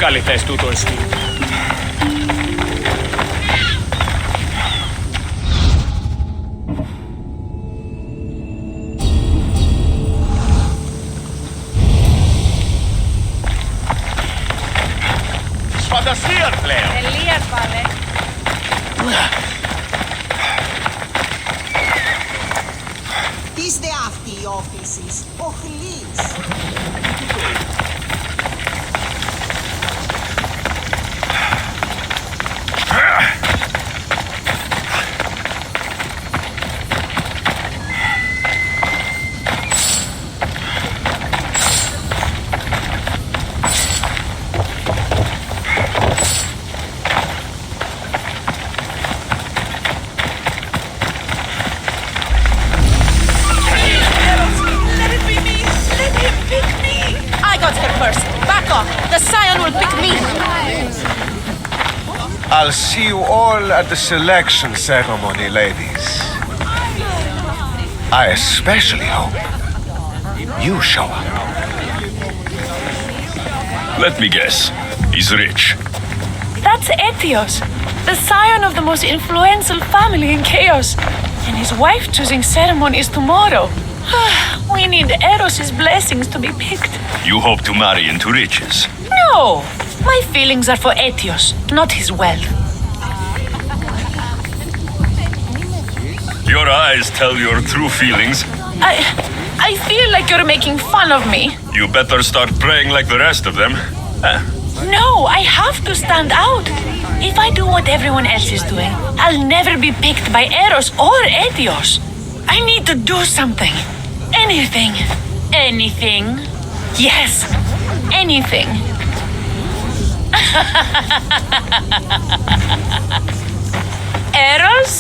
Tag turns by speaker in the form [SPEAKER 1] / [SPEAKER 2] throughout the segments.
[SPEAKER 1] Κάλυφες τούτο εσύ.
[SPEAKER 2] Φαντασία πλέον.
[SPEAKER 3] Τελεία πάλι.
[SPEAKER 4] Τις δε αυτοί οι όφησης, οχλείς.
[SPEAKER 2] I'll see you all at the selection ceremony, ladies. I especially hope you show up.
[SPEAKER 5] Let me guess. He's rich.
[SPEAKER 3] That's Etios, the scion of the most influential family in Chaos. And his wife-choosing ceremony is tomorrow. We need Eros' blessings to be picked.
[SPEAKER 5] You hope to marry into riches.
[SPEAKER 3] No! My feelings are for Etios, not his wealth.
[SPEAKER 5] Your eyes tell your true feelings.
[SPEAKER 3] I feel like you're making fun of me.
[SPEAKER 5] You better start praying like the rest of them.
[SPEAKER 3] No, I have to stand out. If I do what everyone else is doing, I'll never be picked by Eros or Etios. I need to do something. Anything. Anything. Yes, anything. Eros?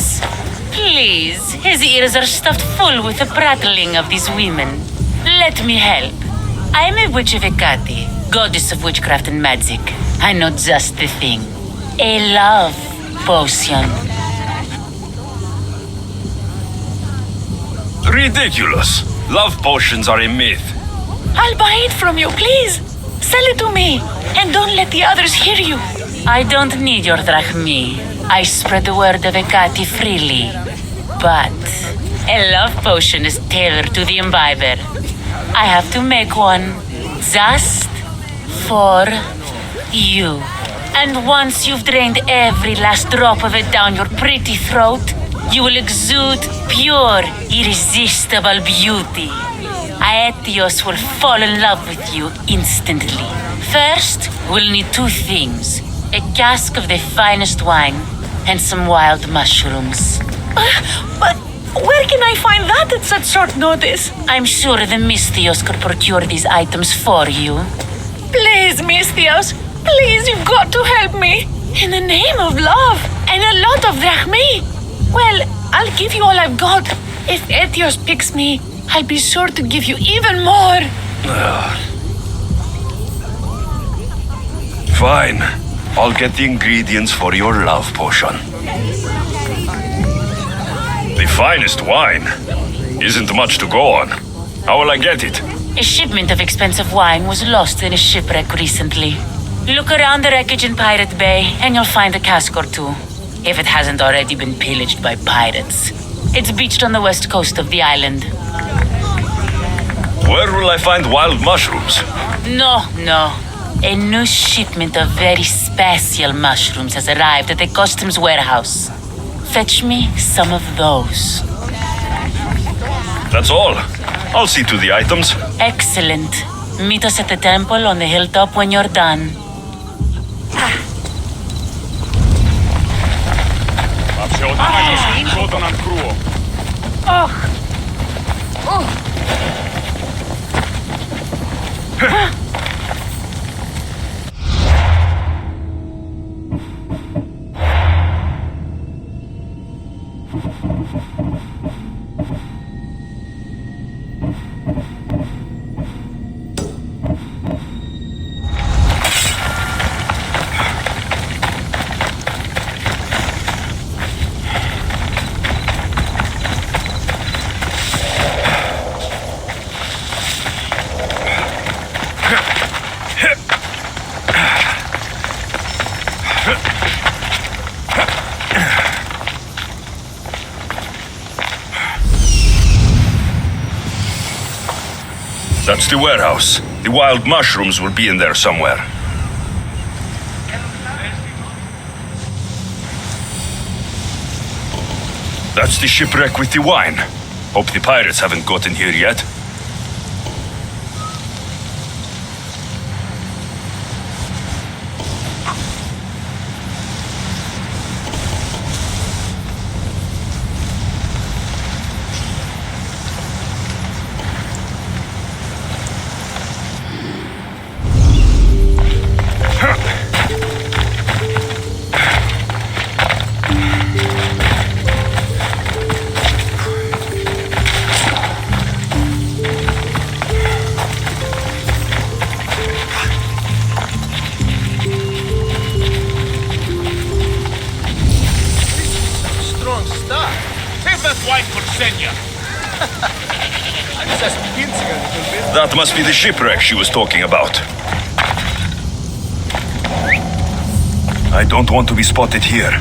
[SPEAKER 3] Please, his ears are stuffed full with the prattling of these women. Let me help. I am a witch of Hecate, goddess of witchcraft and magic. I know just the thing. A love potion.
[SPEAKER 5] Ridiculous. Love potions are a myth.
[SPEAKER 3] I'll buy it from you, please. Sell it to me, and don't let the others hear you. I don't need your drachmi. I spread the word of Hecate freely. But a love potion is tailored to the imbiber. I have to make one just for you. And once you've drained every last drop of it down your pretty throat, you will exude pure, irresistible beauty. Aetios will fall in love with you instantly. First, we'll need two things. A cask of the finest wine and some wild mushrooms. But where can I find that at such short notice? I'm sure the Mystios could procure these items for you. Please, Mystios, please, you've got to help me. In the name of love and a lot of drachmi. Well, I'll give you all I've got. If Etios picks me, I'll be sure to give you even more.
[SPEAKER 5] Fine. I'll get the ingredients for your love potion. The finest wine? Isn't much to go on. How will I get it?
[SPEAKER 3] A shipment of expensive wine was lost in a shipwreck recently. Look around the wreckage in Pirate Bay and you'll find a cask or two. If it hasn't already been pillaged by pirates. It's beached on the west coast of the island.
[SPEAKER 5] Where will I find wild mushrooms?
[SPEAKER 3] No. A new shipment of very special mushrooms has arrived at the customs warehouse. Fetch me some of those.
[SPEAKER 5] That's all. I'll see to the items.
[SPEAKER 3] Excellent. Meet us at the temple on the hilltop when you're done.
[SPEAKER 5] That's the warehouse. The wild mushrooms will be in there somewhere. That's the shipwreck with the wine. Hope the pirates haven't gotten here yet.
[SPEAKER 2] Strong stuff. Take that wine for Senya. I'm just pinching a little bit.
[SPEAKER 5] That must be the shipwreck she was talking about. I don't want to be spotted here.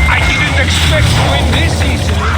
[SPEAKER 2] I didn't expect to win this easily.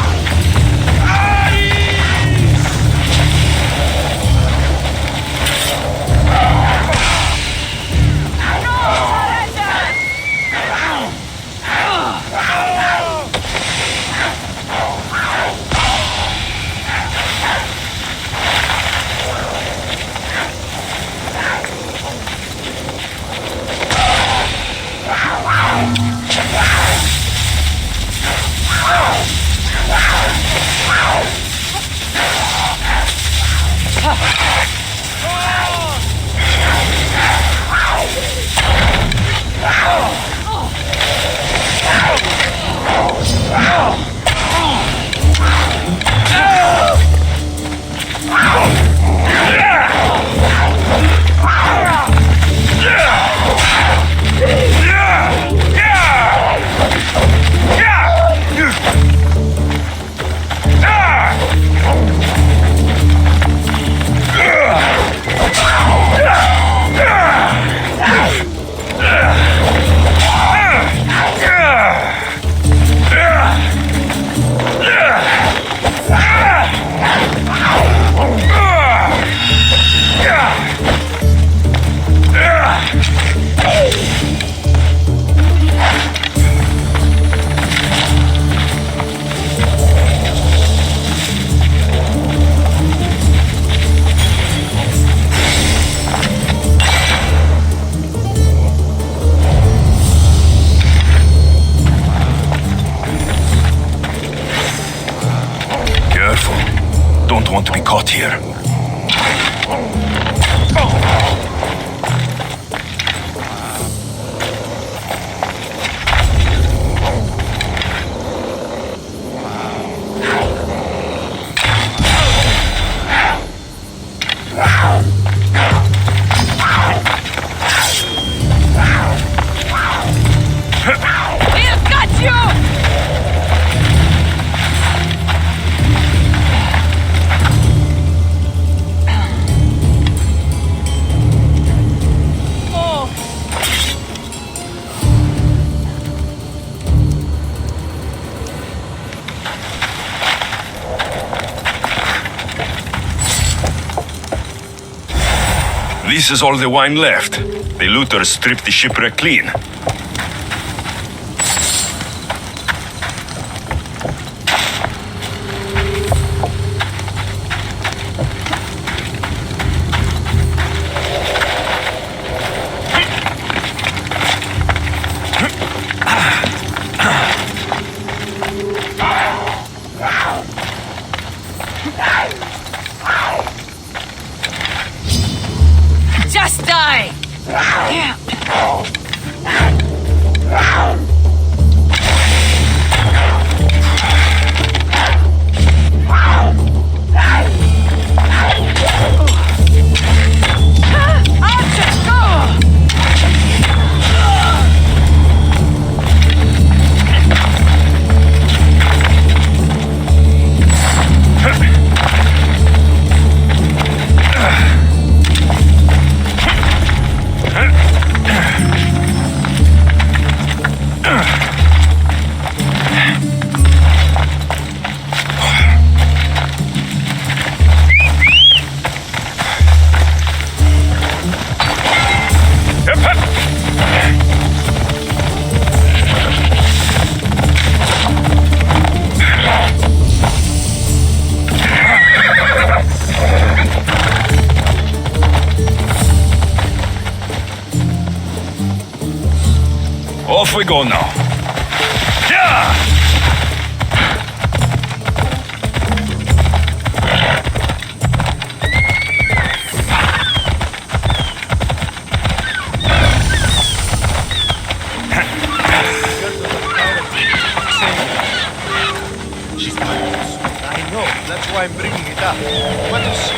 [SPEAKER 5] Don't want to be caught here.
[SPEAKER 3] We've got you!
[SPEAKER 5] This is all the wine left. The looters stripped the shipwreck clean.
[SPEAKER 3] Just die!
[SPEAKER 5] Off we go now. Yeah!
[SPEAKER 2] She's close. I know. That's why I'm bringing it up. What is she?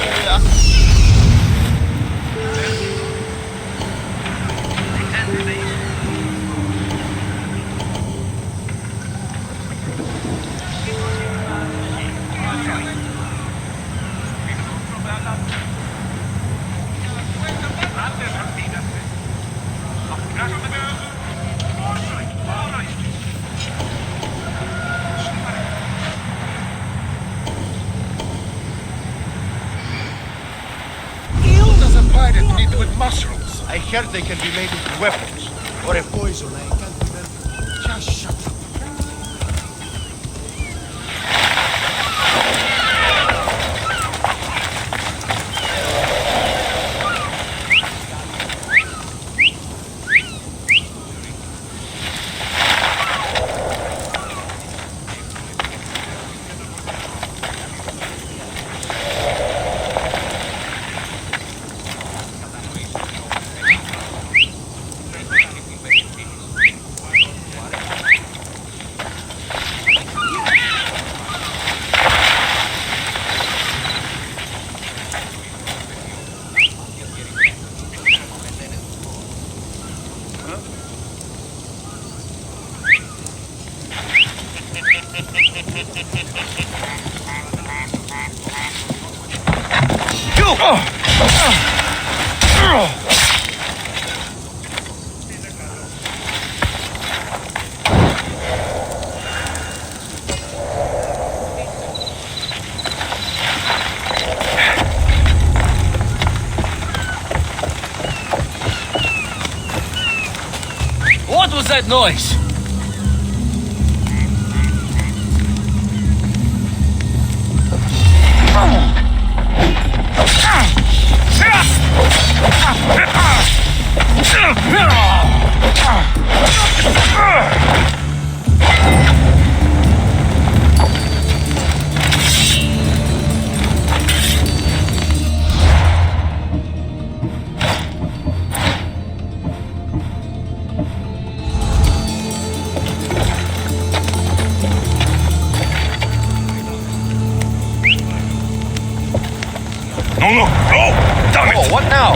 [SPEAKER 2] With mushrooms. I heard they can be made into weapons. Or a poison. I can't remember. Just shut up. What was that noise?
[SPEAKER 5] No, no, no! Damn it!
[SPEAKER 2] Oh, what now?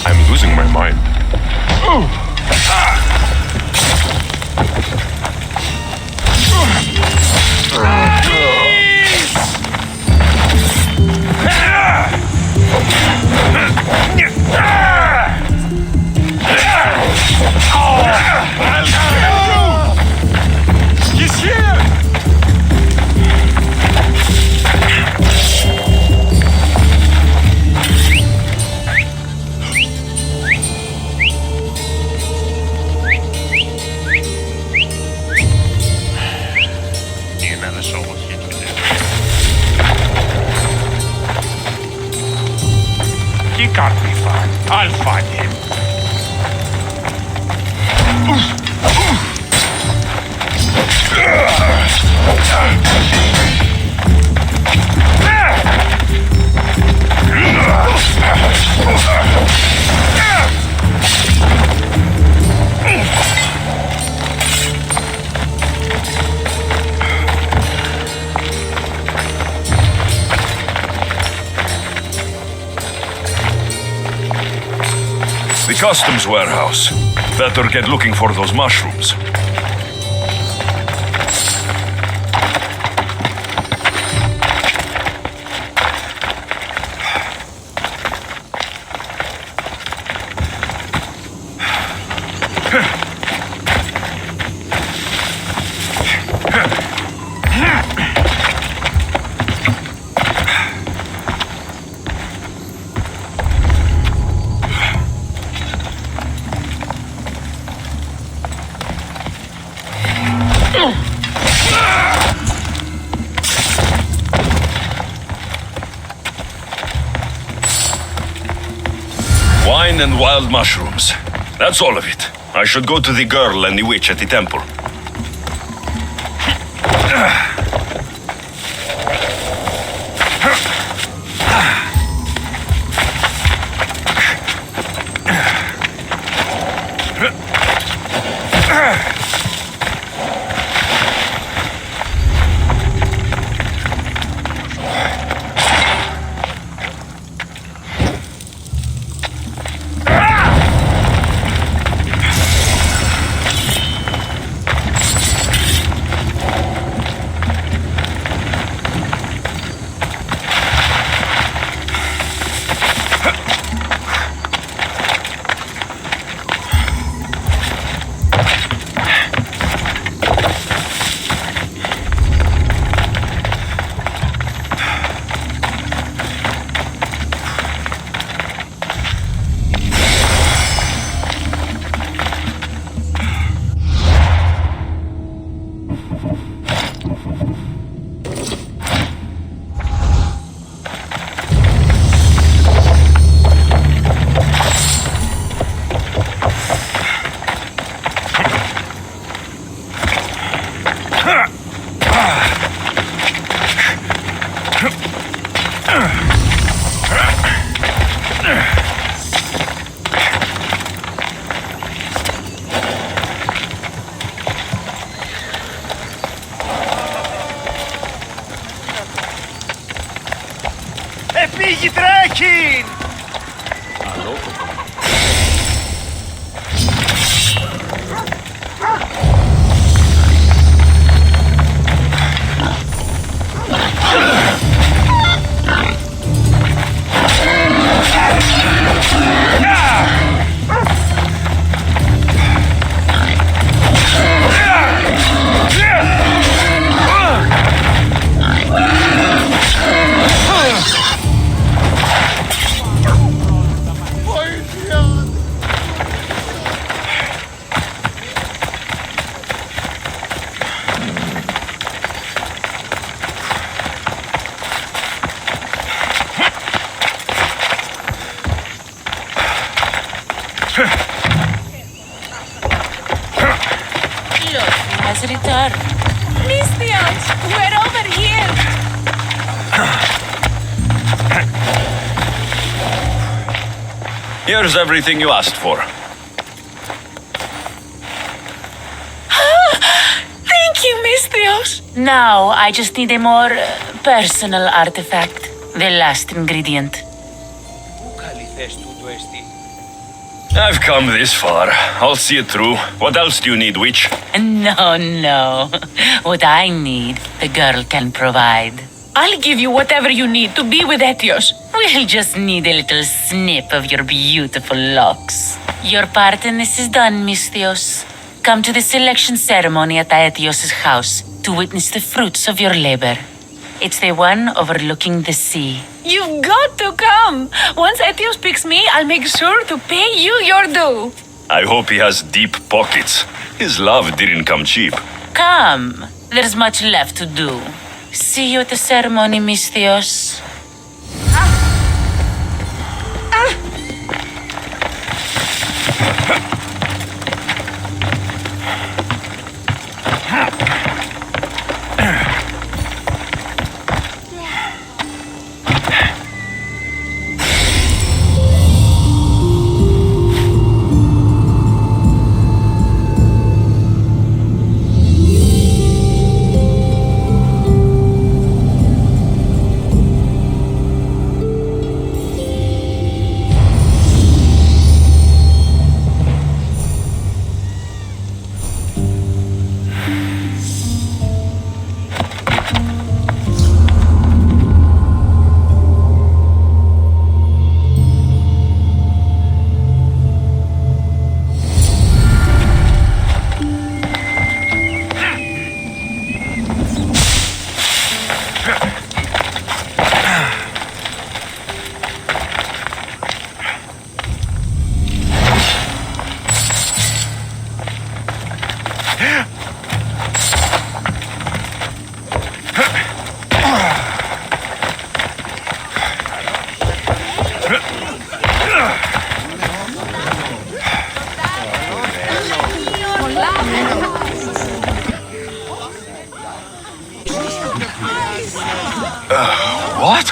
[SPEAKER 5] I'm losing my mind.
[SPEAKER 2] He's here!
[SPEAKER 5] He can't be found. I'll find him. customs warehouse. Better get looking for those mushrooms. Wine and wild mushrooms. That's all of it. I should go to the girl and the witch at the temple.
[SPEAKER 2] Φύγει τρέχει!
[SPEAKER 3] Has returned.
[SPEAKER 1] Mystians, we're over here.
[SPEAKER 5] Here's everything you asked for.
[SPEAKER 1] Thank you, Mystios.
[SPEAKER 3] Now I just need a more personal artifact. The last ingredient.
[SPEAKER 5] I've come this far. I'll see it through. What else do you need, witch?
[SPEAKER 3] No. What I need, the girl can provide.
[SPEAKER 1] I'll give you whatever you need to be with Etios.
[SPEAKER 3] We'll just need a little snip of your beautiful locks. Your part in this is done, Mystios. Come to the selection ceremony at Aetios' house to witness the fruits of your labor. It's the one overlooking the sea.
[SPEAKER 1] You've got to come. Once Etios picks me, I'll make sure to pay you your due.
[SPEAKER 5] I hope he has deep pockets. His love didn't come cheap.
[SPEAKER 3] Come. There's much left to do. See you at the ceremony, Mystios.
[SPEAKER 5] What?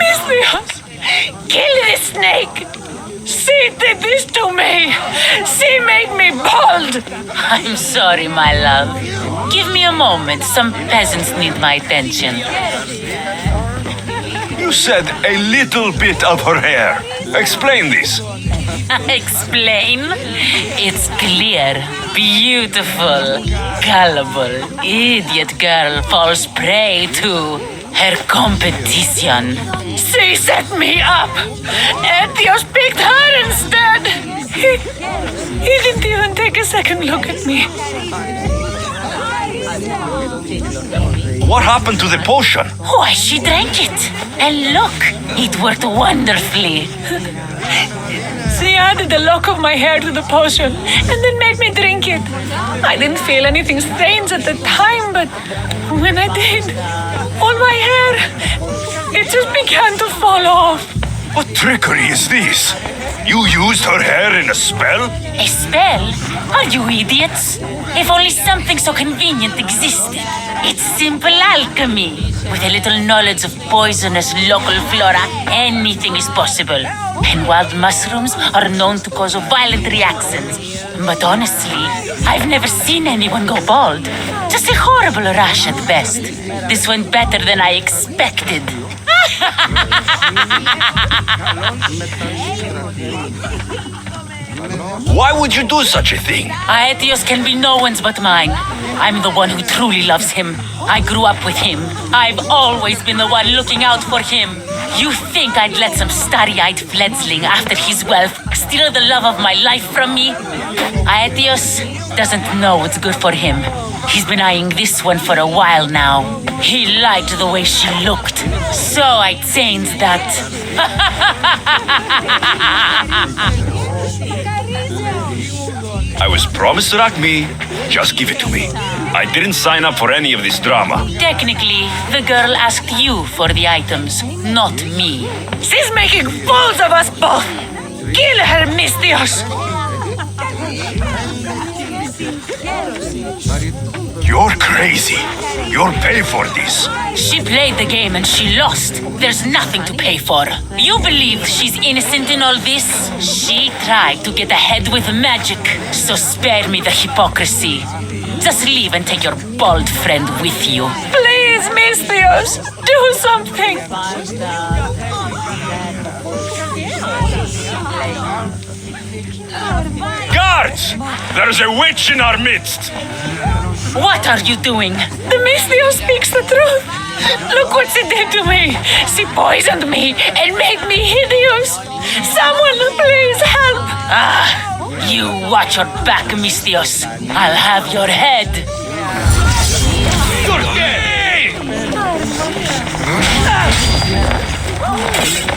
[SPEAKER 1] Misthios! Kill this snake! She did this to me! She made me bald!
[SPEAKER 3] I'm sorry, my love. Give me a moment. Some peasants need my attention.
[SPEAKER 5] You said a little bit of her hair. Explain this.
[SPEAKER 3] Explain? It's clear, beautiful, gullible, idiot girl falls prey to her competition.
[SPEAKER 1] She set me up! Ethios picked her instead! He didn't even take a second look at me.
[SPEAKER 5] What happened to the potion?
[SPEAKER 3] Why, she drank it. And look, it worked wonderfully.
[SPEAKER 1] She added a lock of my hair to the potion and then made me drink it. I didn't feel anything strange at the time, but when I did, all my hair, it just began to fall off.
[SPEAKER 5] What trickery is this? You used her hair in a spell?
[SPEAKER 3] A spell? Are you idiots? If only something so convenient existed. It's simple alchemy. With a little knowledge of poisonous local flora, anything is possible. And wild mushrooms are known to cause violent reactions. But honestly, I've never seen anyone go bald. Just a horrible rash at best. This went better than I expected.
[SPEAKER 5] Why would you do such a thing?
[SPEAKER 3] Aetios can be no one's but mine. I'm the one who truly loves him. I grew up with him. I've always been the one looking out for him. You think I'd let some starry-eyed fledgling after his wealth steal the love of my life from me? Aetios doesn't know what's good for him. He's been eyeing this one for a while now. He liked the way she looked, so I changed that.
[SPEAKER 5] I was promised Rakmi. Just give it to me. I didn't sign up for any of this drama.
[SPEAKER 3] Technically, the girl asked you for the items, not me.
[SPEAKER 1] She's making fools of us both! Kill her, Misthios!
[SPEAKER 5] You're crazy. You'll pay for this.
[SPEAKER 3] She played the game and she lost. There's nothing to pay for. You believe she's innocent in all this? She tried to get ahead with magic, so spare me the hypocrisy. Just leave and take your bald friend with you.
[SPEAKER 1] Please, Misthios, do something!
[SPEAKER 5] Guards! There's a witch in our midst!
[SPEAKER 3] What are you doing?
[SPEAKER 1] The Misthios speaks the truth! Look what she did to me! She poisoned me and made me hideous! Someone please help!
[SPEAKER 3] Ah, you watch your back, Misthios. I'll have your head.
[SPEAKER 2] You're dead!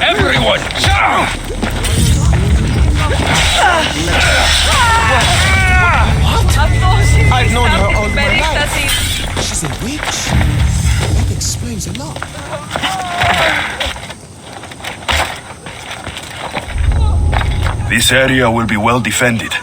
[SPEAKER 2] Everyone, down!
[SPEAKER 6] I've known her all my life. She's a witch. That explains a lot.
[SPEAKER 5] This area will be well defended.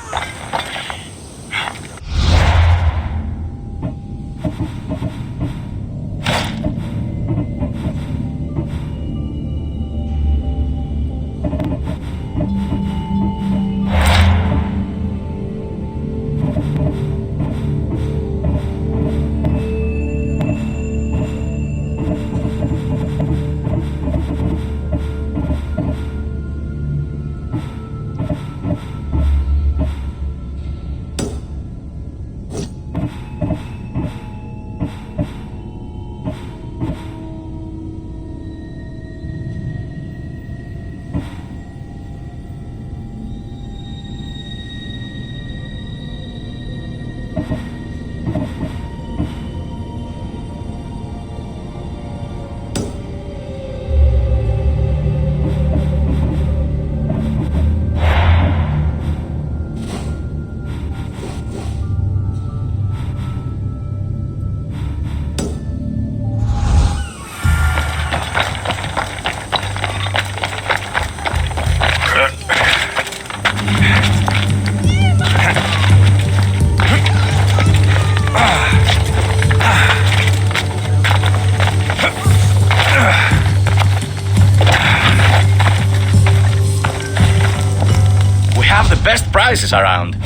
[SPEAKER 2] surprises around.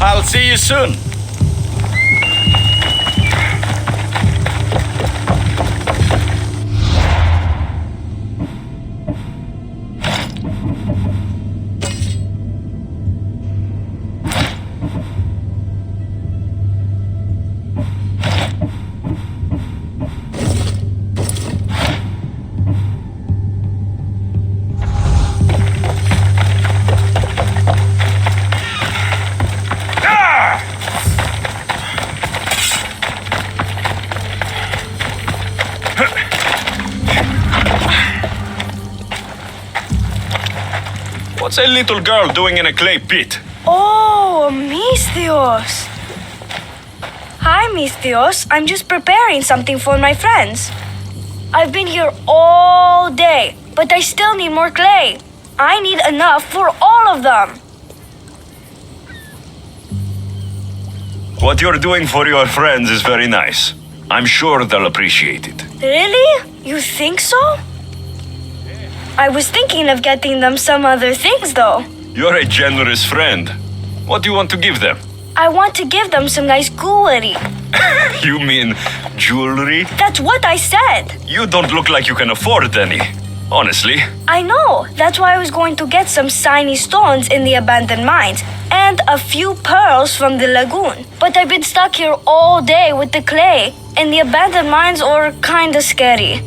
[SPEAKER 2] I'll see you soon.
[SPEAKER 5] What's a little girl doing in a clay pit?
[SPEAKER 7] Oh, Misthios. Hi, Misthios. I'm just preparing something for my friends. I've been here all day, but I still need more clay. I need enough for all of them.
[SPEAKER 5] What you're doing for your friends is very nice. I'm sure they'll appreciate it.
[SPEAKER 7] Really? You think so? I was thinking of getting them some other things, though.
[SPEAKER 5] You're a generous friend. What do you want to give them?
[SPEAKER 7] I want to give them some nice jewelry.
[SPEAKER 5] You mean jewelry?
[SPEAKER 7] That's what I said.
[SPEAKER 5] You don't look like you can afford any. Honestly.
[SPEAKER 7] I know. That's why I was going to get some shiny stones in the abandoned mines and a few pearls from the lagoon. But I've been stuck here all day with the clay, and the abandoned mines are kinda scary.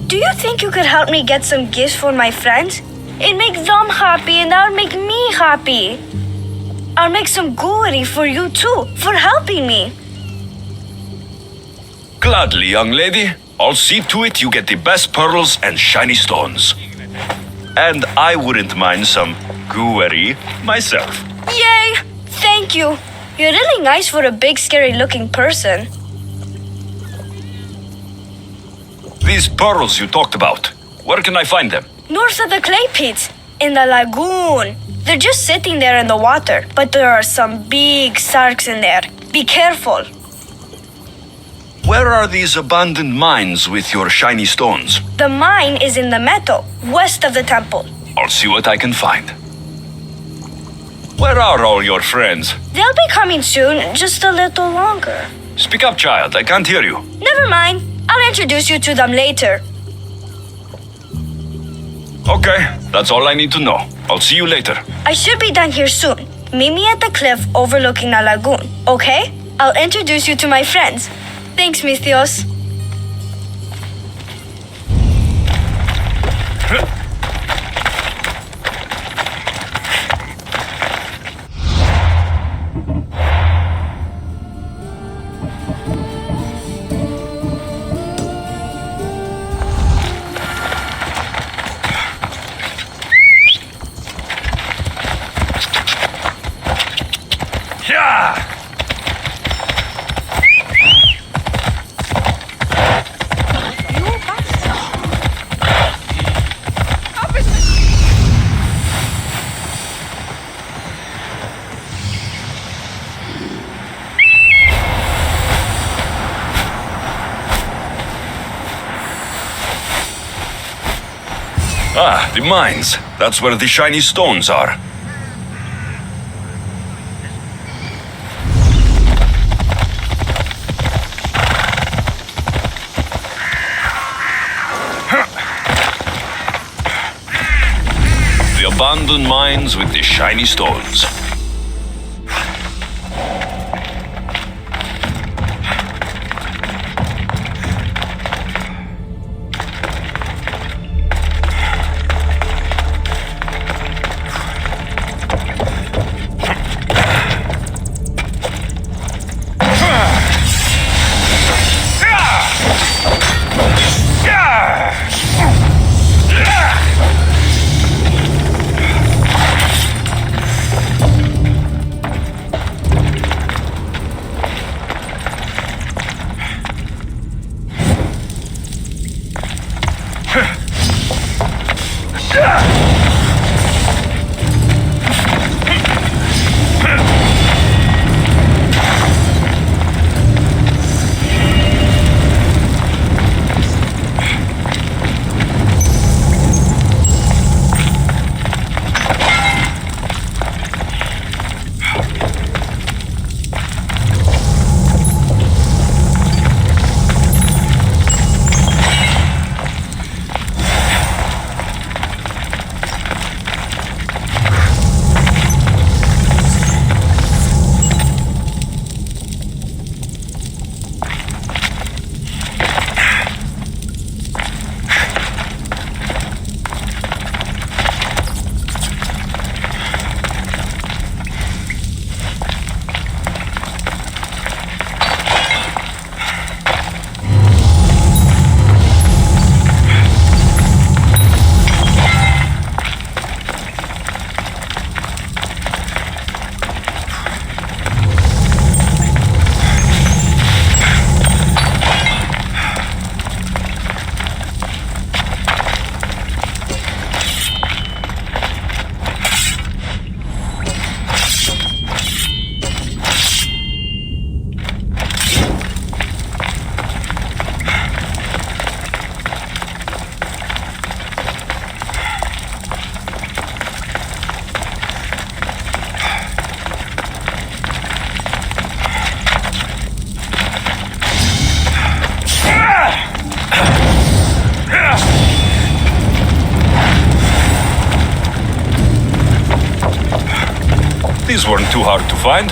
[SPEAKER 7] Do you think you could help me get some gifts for my friends? It'd make them happy and that would make me happy. I'll make some jewelry for you too, for helping me.
[SPEAKER 5] Gladly, young lady. I'll see to it you get the best pearls and shiny stones. And I wouldn't mind some jewelry myself.
[SPEAKER 7] Yay! Thank you. You're really nice for a big, scary-looking person.
[SPEAKER 5] These pearls you talked about, where can I find them?
[SPEAKER 7] North of the clay pits, in the lagoon. They're just sitting there in the water, but there are some big sharks in there. Be careful.
[SPEAKER 5] Where are these abandoned mines with your shiny stones?
[SPEAKER 7] The mine is in the meadow, west of the temple.
[SPEAKER 5] I'll see what I can find. Where are all your friends?
[SPEAKER 7] They'll be coming soon, just a little longer.
[SPEAKER 5] Speak up, child. I can't hear you.
[SPEAKER 7] Never mind. I'll introduce you to them later.
[SPEAKER 5] Okay, that's all I need to know. I'll see you later.
[SPEAKER 7] I should be done here soon. Meet me at the cliff overlooking the lagoon, okay? I'll introduce you to my friends. Thanks, Misthios.
[SPEAKER 5] Yeah! Ah, the mines. That's where the shiny stones are. The abandoned mines with the shiny stones. These weren't too hard to find.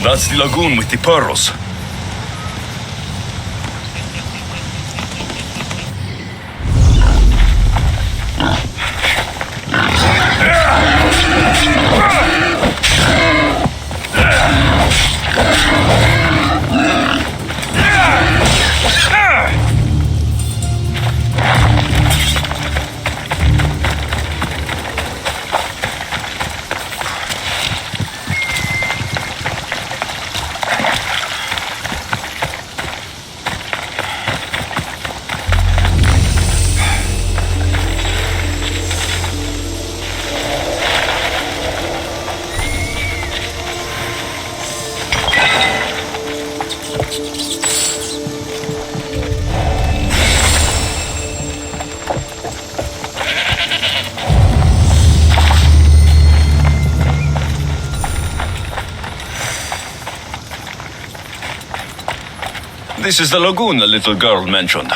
[SPEAKER 5] That's the lagoon with the pearls. This is the lagoon the little girl mentioned.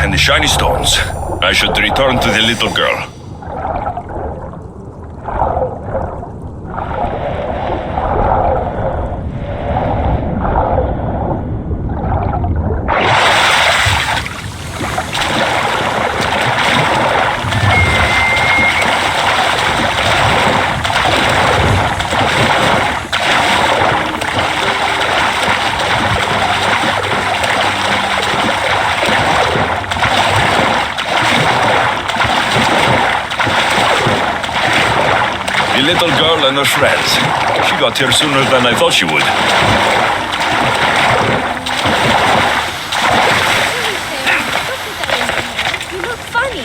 [SPEAKER 5] And the shiny stones. I should return to the little girl. The little girl and her friends. She got here sooner than I thought she would.
[SPEAKER 7] You look funny.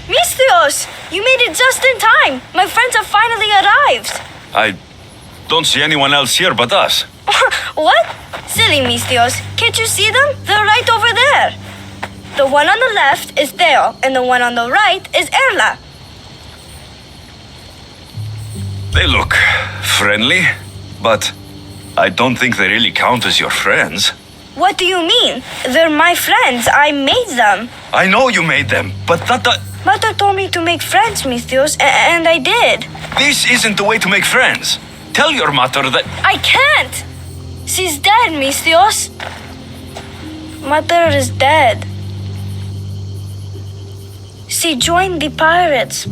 [SPEAKER 7] Mistios! You made it just in time! My friends have finally arrived!
[SPEAKER 5] I don't see anyone else here but us.
[SPEAKER 7] What? Silly Mistios. Can't you see them? They're right over there. The one on the left is Theo, and the one on the right is Erla.
[SPEAKER 5] They look friendly, but I don't think they really count as your friends.
[SPEAKER 7] What do you mean? They're my friends. I made them.
[SPEAKER 5] I know you made them, but that...
[SPEAKER 7] Mother told me to make friends, Mistios, and I did.
[SPEAKER 5] This isn't the way to make friends. Tell your mother that...
[SPEAKER 7] I can't! She's dead, Mistios. Mother is dead. She joined the pirates.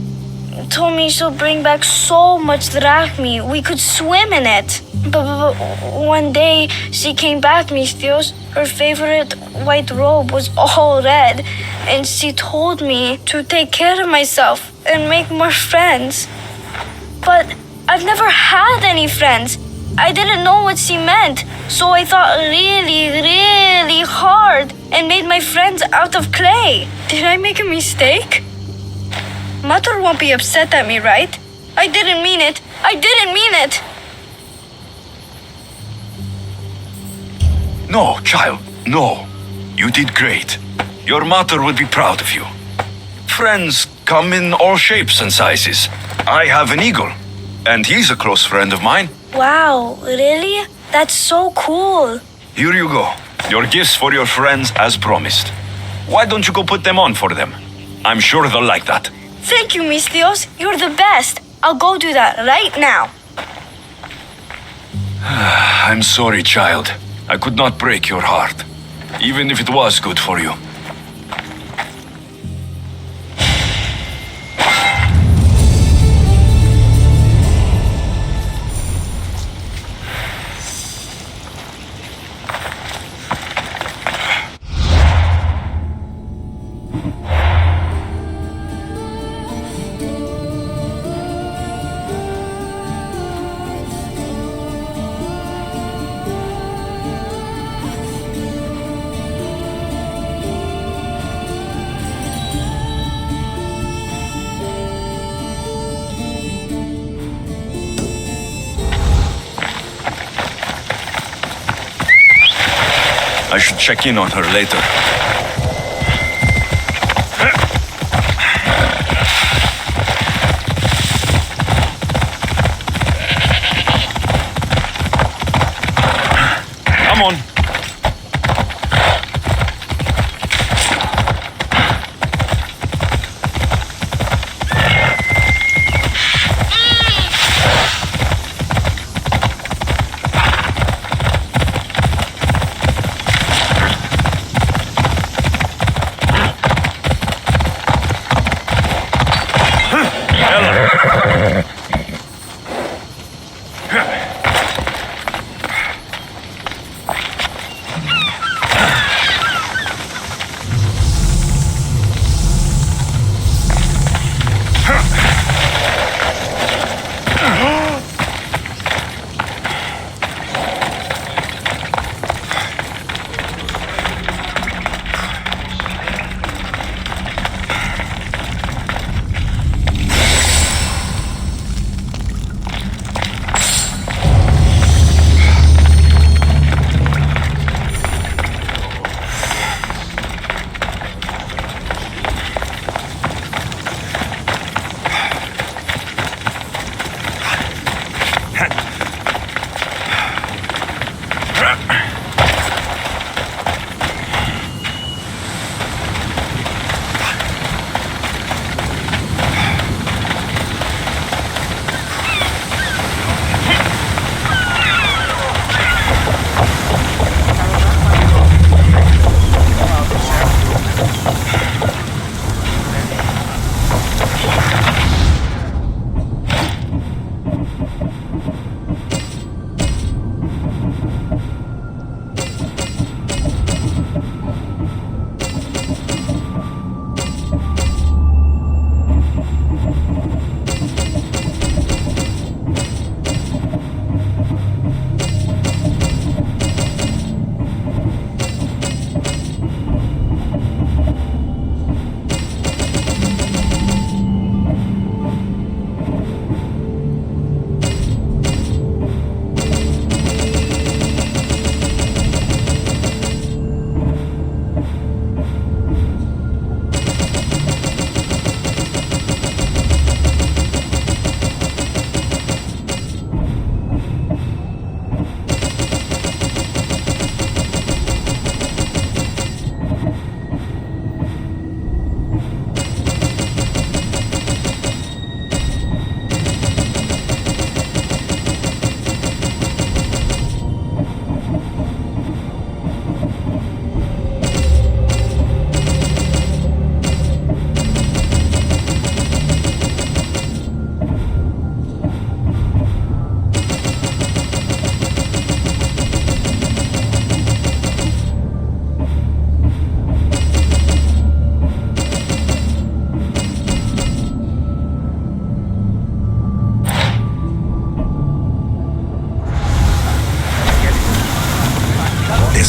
[SPEAKER 7] Told me she'll bring back so much drachmi, we could swim in it. But one day she came back, Mistios. Her favorite white robe was all red, and she told me to take care of myself and make more friends. But I've never had any friends. I didn't know what she meant, so I thought really hard and made my friends out of clay. Did I make a mistake? Mother won't be upset at me, right? I didn't mean it. I didn't mean it.
[SPEAKER 5] No, child, no. You did great. Your mother would be proud of you. Friends come in all shapes and sizes. I have an eagle, and he's a close friend of mine.
[SPEAKER 7] Wow, really? That's so cool.
[SPEAKER 5] Here you go. Your gifts for your friends as promised. Why don't you go put them on for them? I'm sure they'll like that.
[SPEAKER 7] Thank you, Mistios. You're the best. I'll go do that right now.
[SPEAKER 5] I'm sorry, child. I could not break your heart, even if it was good for you. I should check in on her later.
[SPEAKER 2] Come on.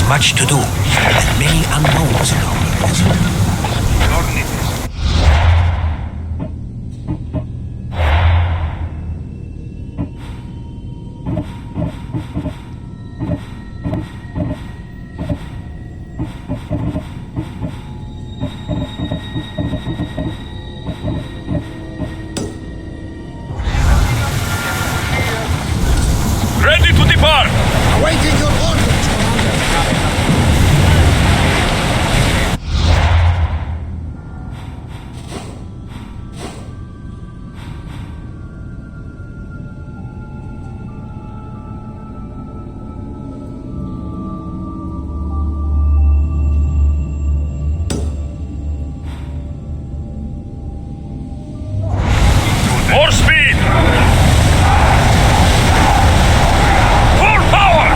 [SPEAKER 6] Much to do, and many unknowns in our present.
[SPEAKER 2] Ready to depart!
[SPEAKER 6] Awaiting your orders, Commander.
[SPEAKER 2] More speed! Full power!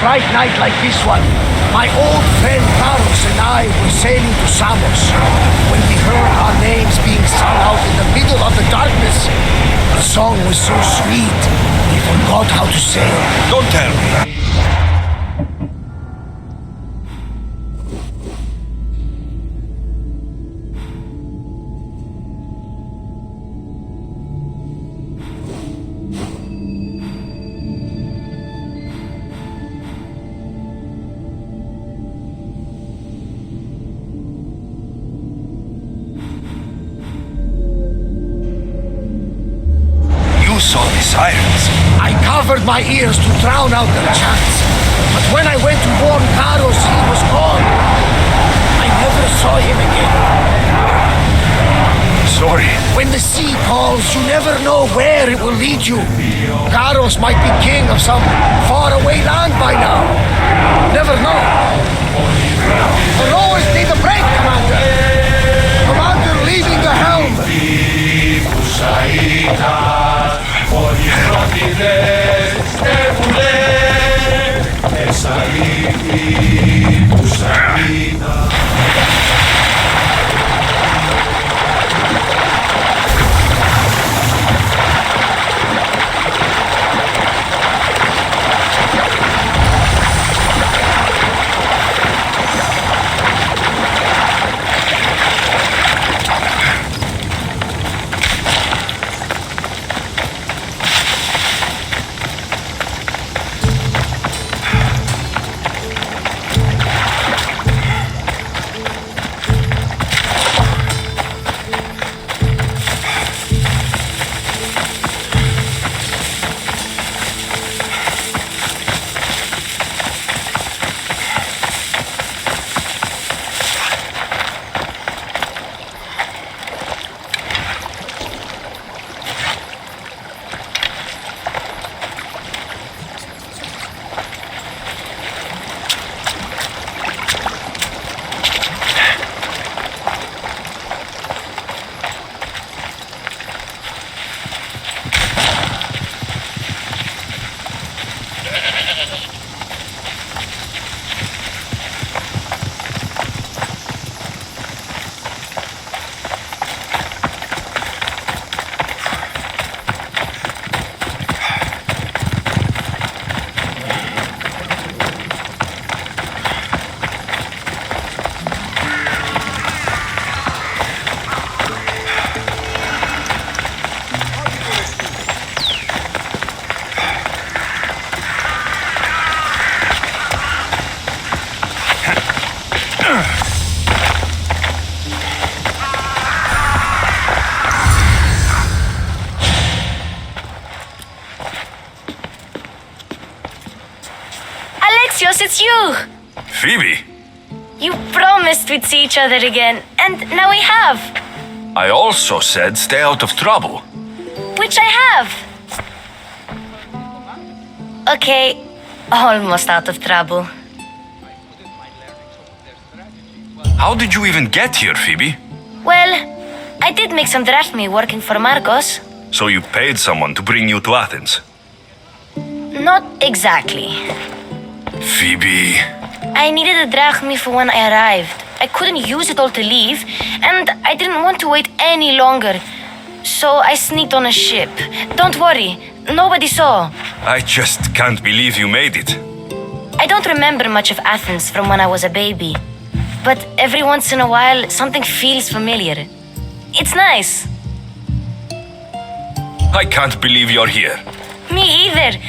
[SPEAKER 8] bright night like this one, my old friend Carlos and I were sailing to Samos when we heard our names being sung out in the middle of the darkness. The song was so sweet, we forgot how to sail.
[SPEAKER 5] Don't tell me. You saw the sirens.
[SPEAKER 8] I covered my ears to drown out their chants, but when I went to warn Carlos, he was gone. I never saw him again.
[SPEAKER 5] Sorry.
[SPEAKER 8] When the sea calls, you never know where it will lead you. Carlos might be king of some faraway land by now. Never know. The rowers need a break, Commander. Commander, leaving the helm.
[SPEAKER 7] Alexios, it's you!
[SPEAKER 5] Phoebe,
[SPEAKER 7] You promised we'd see each other again, and now we have.
[SPEAKER 5] I also said stay out of trouble.
[SPEAKER 7] Which I have. Okay, almost out of trouble.
[SPEAKER 5] How did you even get here, Phoebe?
[SPEAKER 7] Well, I did make some drachmae working for Marcos.
[SPEAKER 5] So you paid someone to bring you to Athens?
[SPEAKER 7] Not exactly.
[SPEAKER 5] Phoebe...
[SPEAKER 7] I needed a drachmae for when I arrived. I couldn't use it all to leave, and I didn't want to wait any longer. So I sneaked on a ship. Don't worry, nobody saw.
[SPEAKER 5] I just can't believe you made it.
[SPEAKER 7] I don't remember much of Athens from when I was a baby. But every once in a while, something feels familiar. It's nice.
[SPEAKER 5] I can't believe you're here.
[SPEAKER 7] Me either.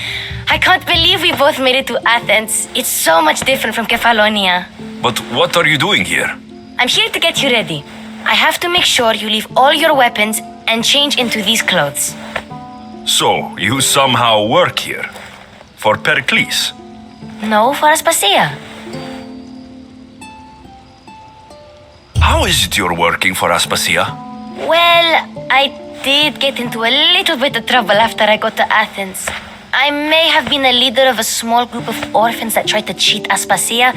[SPEAKER 7] I can't believe we both made it to Athens. It's so much different from Kefalonia.
[SPEAKER 5] But what are you doing here?
[SPEAKER 7] I'm here to get you ready. I have to make sure you leave all your weapons and change into these clothes.
[SPEAKER 5] So, you somehow work here? For Pericles?
[SPEAKER 7] No, for Aspasia.
[SPEAKER 5] How is it you're working for Aspasia?
[SPEAKER 7] Well, I did get into a little bit of trouble after I got to Athens. I may have been a leader of a small group of orphans that tried to cheat Aspasia.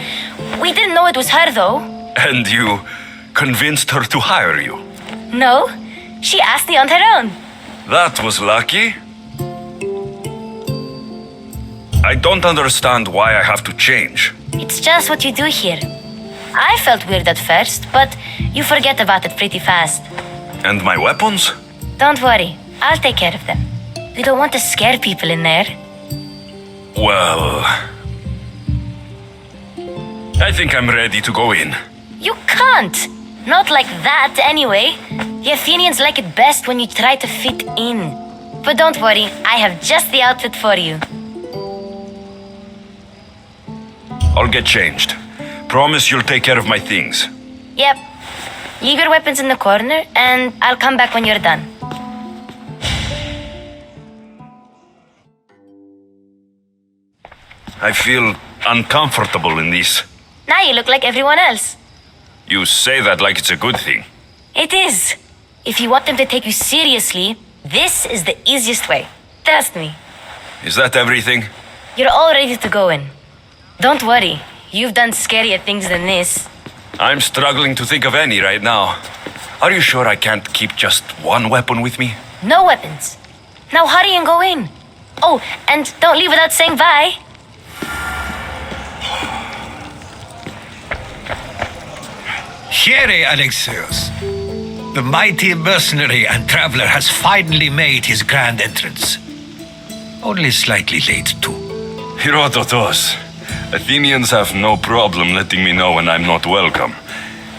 [SPEAKER 7] We didn't know it was her, though.
[SPEAKER 5] And you convinced her to hire you?
[SPEAKER 7] No, she asked me on her own.
[SPEAKER 5] That was lucky. I don't understand why I have to change.
[SPEAKER 3] It's just what you do here. I felt weird at first, but you forget about it pretty fast.
[SPEAKER 5] And my weapons?
[SPEAKER 3] Don't worry, I'll take care of them. We don't want to scare people in there.
[SPEAKER 5] Well, I think I'm ready to go in.
[SPEAKER 3] You can't! Not like that, anyway. The Athenians like it best when you try to fit in. But don't worry, I have just the outfit for you.
[SPEAKER 5] I'll get changed. Promise you'll take care of my things.
[SPEAKER 3] Yep. Leave your weapons in the corner, and I'll come back when you're done.
[SPEAKER 5] I feel uncomfortable in this.
[SPEAKER 3] Now you look like everyone else.
[SPEAKER 5] You say that like it's a good thing.
[SPEAKER 3] It is. If you want them to take you seriously, this is the easiest way. Trust me.
[SPEAKER 5] Is that everything?
[SPEAKER 3] You're all ready to go in. Don't worry. You've done scarier things than this.
[SPEAKER 5] I'm struggling to think of any right now. Are you sure I can't keep just one weapon with me?
[SPEAKER 3] No weapons. Now hurry and go in. Oh, and don't leave without saying bye.
[SPEAKER 9] Here, Alexios. The mighty mercenary and traveler has finally made his grand entrance. Only slightly late, too.
[SPEAKER 5] Herodotos. Athenians have no problem letting me know when I'm not welcome.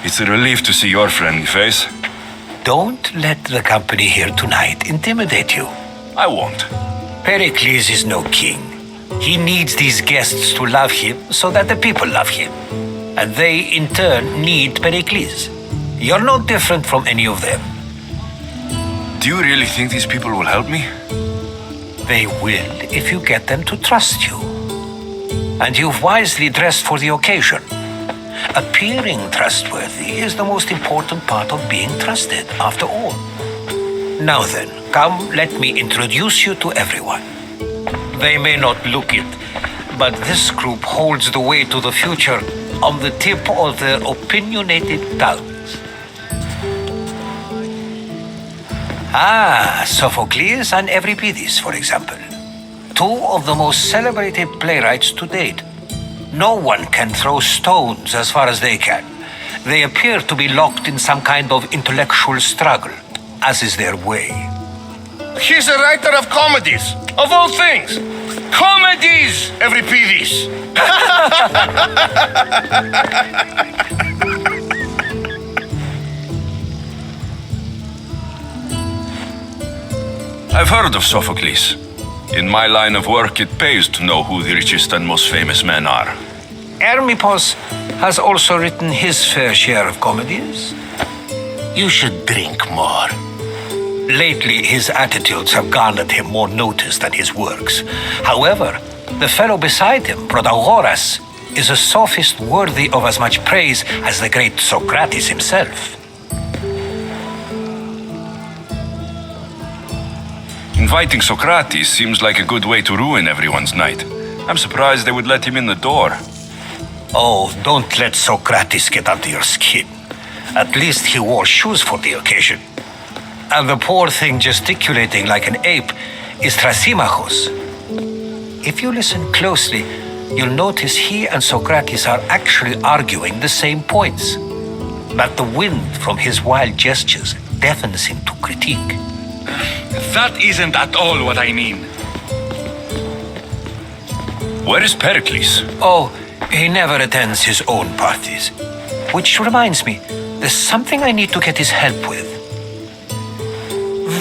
[SPEAKER 5] It's a relief to see your friendly face.
[SPEAKER 9] Don't let the company here tonight intimidate you.
[SPEAKER 5] I won't.
[SPEAKER 9] Pericles is no king. He needs these guests to love him so that the people love him. And they, in turn, need Pericles. You're no different from any of them.
[SPEAKER 5] Do you really think these people will help me?
[SPEAKER 9] They will if you get them to trust you. And you've wisely dressed for the occasion. Appearing trustworthy is the most important part of being trusted, after all. Now then, come, let me introduce you to everyone. They may not look it, but this group holds the way to the future on the tip of their opinionated tongues. Sophocles and Euripides, for example. Two of the most celebrated playwrights to date. No one can throw stones as far as they can. They appear to be locked in some kind of intellectual struggle, as is their way.
[SPEAKER 8] He's a writer of comedies, of all things. Comedies, Euripides.
[SPEAKER 5] I've heard of Sophocles. In my line of work, it pays to know who the richest and most famous men are.
[SPEAKER 9] Hermippos has also written his fair share of comedies. You should drink more. Lately, his attitudes have garnered him more notice than his works. However, the fellow beside him, Protagoras, is a sophist worthy of as much praise as the great Socrates himself.
[SPEAKER 5] Inviting Socrates seems like a good way to ruin everyone's night. I'm surprised they would let him in the door.
[SPEAKER 9] Oh, don't let Socrates get under your skin. At least he wore shoes for the occasion. And the poor thing gesticulating like an ape is Thrasymachos. If you listen closely, you'll notice he and Socrates are actually arguing the same points. But the wind from his wild gestures deafens him to critique.
[SPEAKER 2] That isn't at all what I mean.
[SPEAKER 5] Where is Pericles?
[SPEAKER 9] Oh, he never attends his own parties. Which reminds me, there's something I need to get his help with.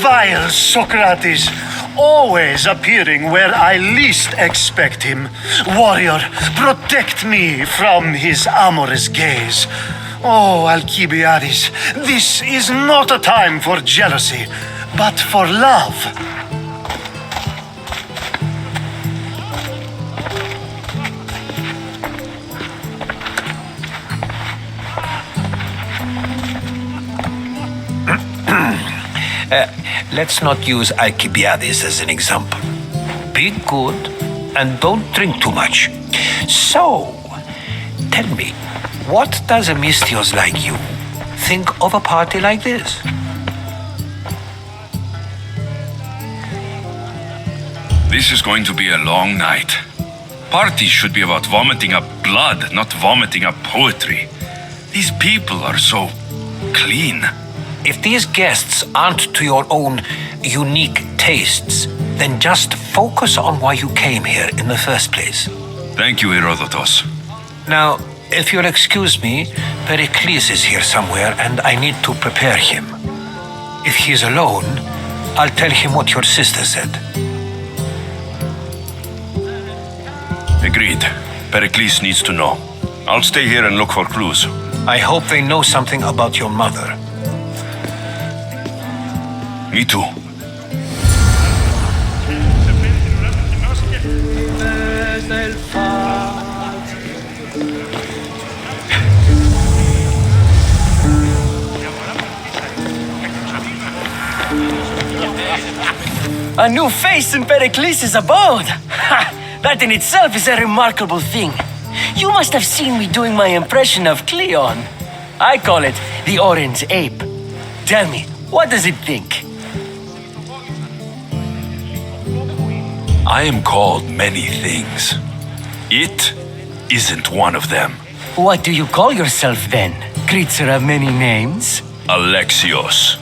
[SPEAKER 10] Vile Socrates, always appearing where I least expect him. Warrior, protect me from his amorous gaze. Oh, Alcibiades, this is not a time for jealousy, but for love.
[SPEAKER 9] Let's not use Alcibiades as an example. Be good and don't drink too much. So, tell me, what does a Mystios like you think of a party like this?
[SPEAKER 5] This is going to be a long night. Parties should be about vomiting up blood, not vomiting up poetry. These people are so clean.
[SPEAKER 9] If these guests aren't to your own unique tastes, then just focus on why you came here in the first place.
[SPEAKER 5] Thank you, Herodotus.
[SPEAKER 9] Now, if you'll excuse me, Pericles is here somewhere and I need to prepare him. If he's alone, I'll tell him what your sister said.
[SPEAKER 5] Agreed. Pericles needs to know. I'll stay here and look for clues.
[SPEAKER 9] I hope they know something about your mother.
[SPEAKER 5] Me too.
[SPEAKER 11] A new face in Pericles' abode! Ha! That in itself is a remarkable thing. You must have seen me doing my impression of Cleon. I call it the Orange Ape. Tell me, what does it think?
[SPEAKER 5] I am called many things. It isn't one of them.
[SPEAKER 11] What do you call yourself then? Creature of many names?
[SPEAKER 5] Alexios.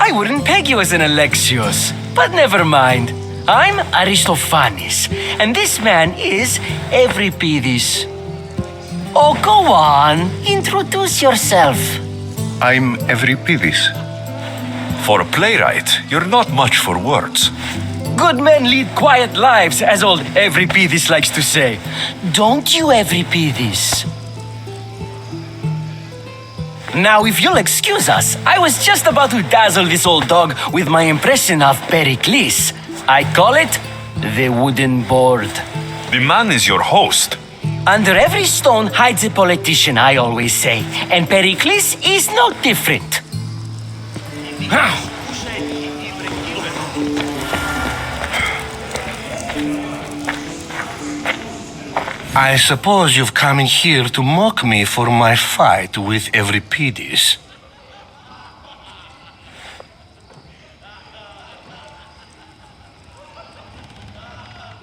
[SPEAKER 11] I wouldn't peg you as an Alexios, but never mind. I'm Aristophanes, and this man is Euripides. Oh, go on. Introduce yourself.
[SPEAKER 5] I'm Euripides. For a playwright, you're not much for words.
[SPEAKER 11] Good men lead quiet lives, as old Euripides likes to say. Don't you, Euripides? Now, if you'll excuse us, I was just about to dazzle this old dog with my impression of Pericles. I call it the wooden board.
[SPEAKER 5] The man is your host.
[SPEAKER 11] Under every stone hides a politician, I always say, and Pericles is no different.
[SPEAKER 8] I suppose you've come in here to mock me for my fight with Euripides.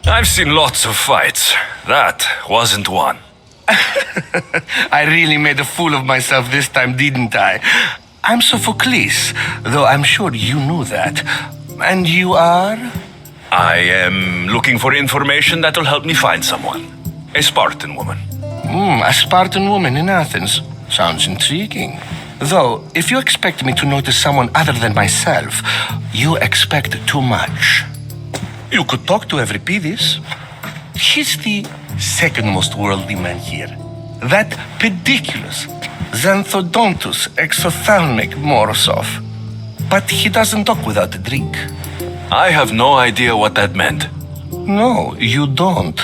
[SPEAKER 5] I've seen lots of fights. That wasn't one.
[SPEAKER 8] I really made a fool of myself this time, didn't I? I'm Sophocles, though I'm sure you knew that. And you are?
[SPEAKER 5] I am looking for information that will help me find someone. A Spartan woman.
[SPEAKER 8] A Spartan woman in Athens. Sounds intriguing. Though, if you expect me to notice someone other than myself, you expect too much. You could talk to Euripides. He's the second most worldly man here. That pediculous, xanthodontus exophthalmic Morosov. But he doesn't talk without a drink.
[SPEAKER 5] I have no idea what that meant.
[SPEAKER 8] No, you don't.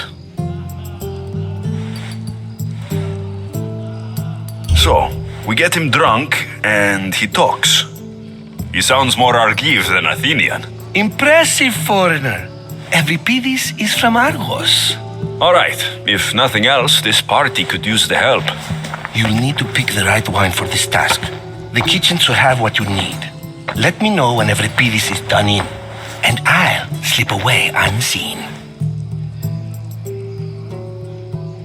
[SPEAKER 5] So, we get him drunk, and he talks. He sounds more Argive than Athenian.
[SPEAKER 8] Impressive, foreigner. Euripides is from Argos.
[SPEAKER 5] All right, if nothing else, this party could use the help.
[SPEAKER 8] You'll need to pick the right wine for this task. The kitchen should have what you need. Let me know when Euripides is done in, and I'll slip away unseen.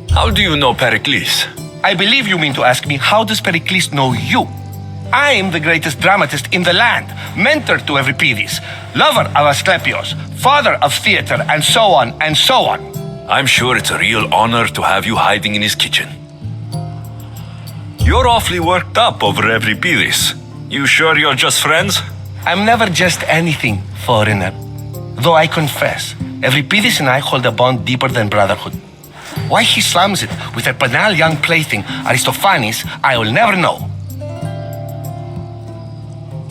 [SPEAKER 5] How do you know Pericles?
[SPEAKER 8] I believe you mean to ask me, how does Pericles know you? I am the greatest dramatist in the land, mentor to Euripides, lover of Asclepios, father of theater, and so on and so on.
[SPEAKER 5] I'm sure it's a real honor to have you hiding in his kitchen. You're awfully worked up over Euripides. You sure you're just friends?
[SPEAKER 8] I'm never just anything, foreigner. Though I confess, Euripides and I hold a bond deeper than brotherhood. Why he slams it with a banal young plaything, Aristophanes, I will never know.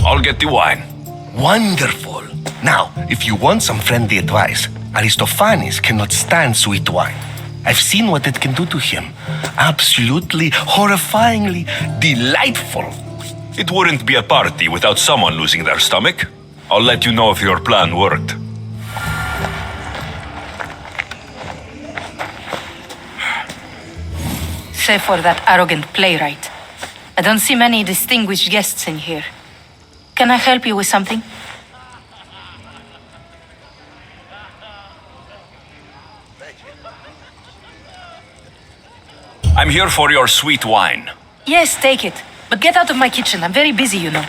[SPEAKER 5] I'll get the wine.
[SPEAKER 8] Wonderful. Now, if you want some friendly advice, Aristophanes cannot stand sweet wine. I've seen what it can do to him. Absolutely, horrifyingly delightful.
[SPEAKER 5] It wouldn't be a party without someone losing their stomach. I'll let you know if your plan worked.
[SPEAKER 12] Save for that arrogant playwright. I don't see many distinguished guests in here. Can I help you with something?
[SPEAKER 5] I'm here for your sweet wine.
[SPEAKER 12] Yes, take it. But get out of my kitchen. I'm very busy, you know.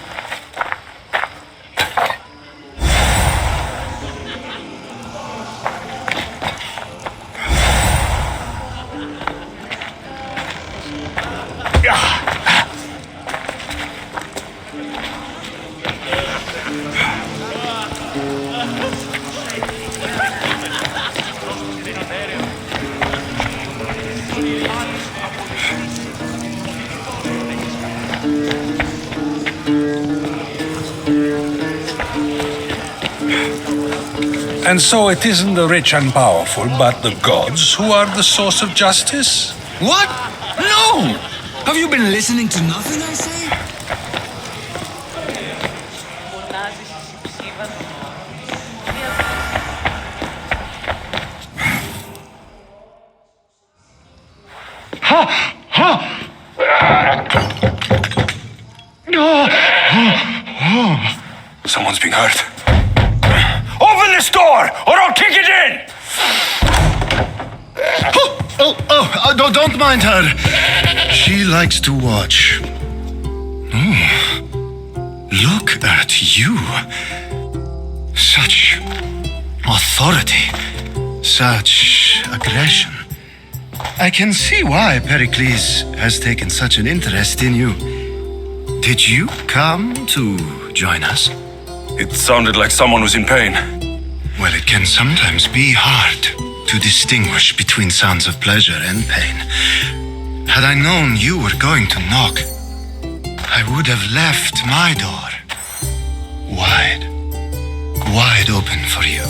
[SPEAKER 13] And so it isn't the rich and powerful, but the gods who are the source of justice?
[SPEAKER 6] What? No! Have you been listening to nothing I say?
[SPEAKER 5] Someone's being hurt. Open this door, or I'll kick it in!
[SPEAKER 10] Don't mind her. She likes to watch. Look at you. Such authority. Such aggression. I can see why Pericles has taken such an interest in you. Did you come to join us?
[SPEAKER 5] It sounded like someone was in pain.
[SPEAKER 10] Well, it can sometimes be hard to distinguish between sounds of pleasure and pain. Had I known you were going to knock, I would have left my door wide open for you.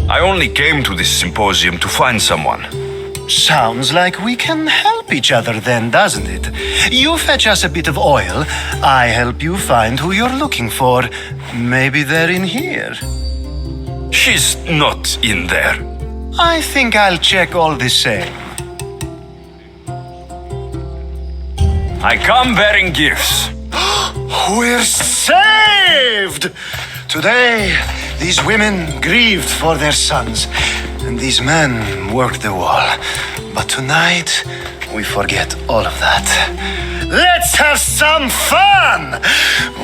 [SPEAKER 5] I only came to this symposium to find someone.
[SPEAKER 10] Sounds like we can help each other then, doesn't it? You fetch us a bit of oil, I help you find who you're looking for. Maybe they're in here.
[SPEAKER 5] She's not in there.
[SPEAKER 10] I think I'll check all the same.
[SPEAKER 5] I come bearing gifts.
[SPEAKER 10] We're saved! Today, these women grieved for their sons, and these men worked the wall. But tonight, we forget all of that. Let's have some fun!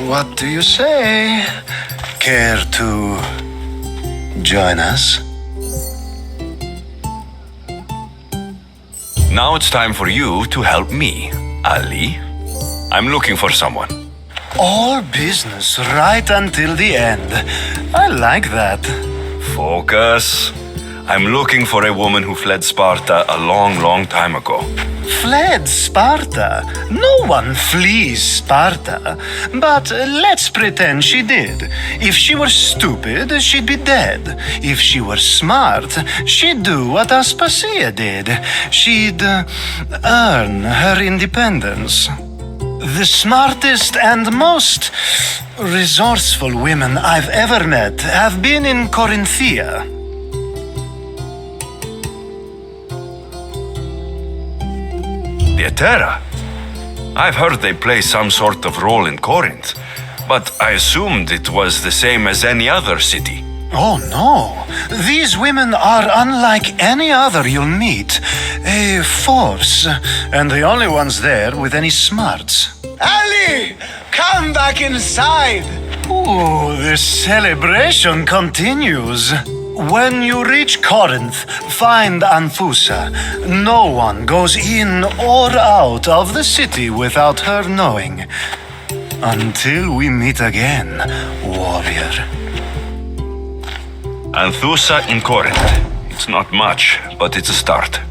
[SPEAKER 10] What do you say? Care to join us?
[SPEAKER 5] Now it's time for you to help me, Ali. I'm looking for someone.
[SPEAKER 10] All business right until the end. I like that.
[SPEAKER 5] Focus. I'm looking for a woman who fled Sparta a long time ago.
[SPEAKER 10] Fled Sparta? No one flees Sparta. But let's pretend she did. If she were stupid, she'd be dead. If she were smart, she'd do what Aspasia did. She'd earn her independence. The smartest and most resourceful women I've ever met have been in Corinthia.
[SPEAKER 5] The Etera. I've heard they play some sort of role in Corinth, but I assumed it was the same as any other city.
[SPEAKER 10] Oh no, these women are unlike any other you'll meet. A force, and the only ones there with any smarts.
[SPEAKER 8] Ali! Come back inside!
[SPEAKER 10] Ooh, the celebration continues. When you reach Corinth, find Anthusa. No one goes in or out of the city without her knowing. Until we meet again, warrior.
[SPEAKER 5] Anthusa in Corinth. It's not much, but it's a start.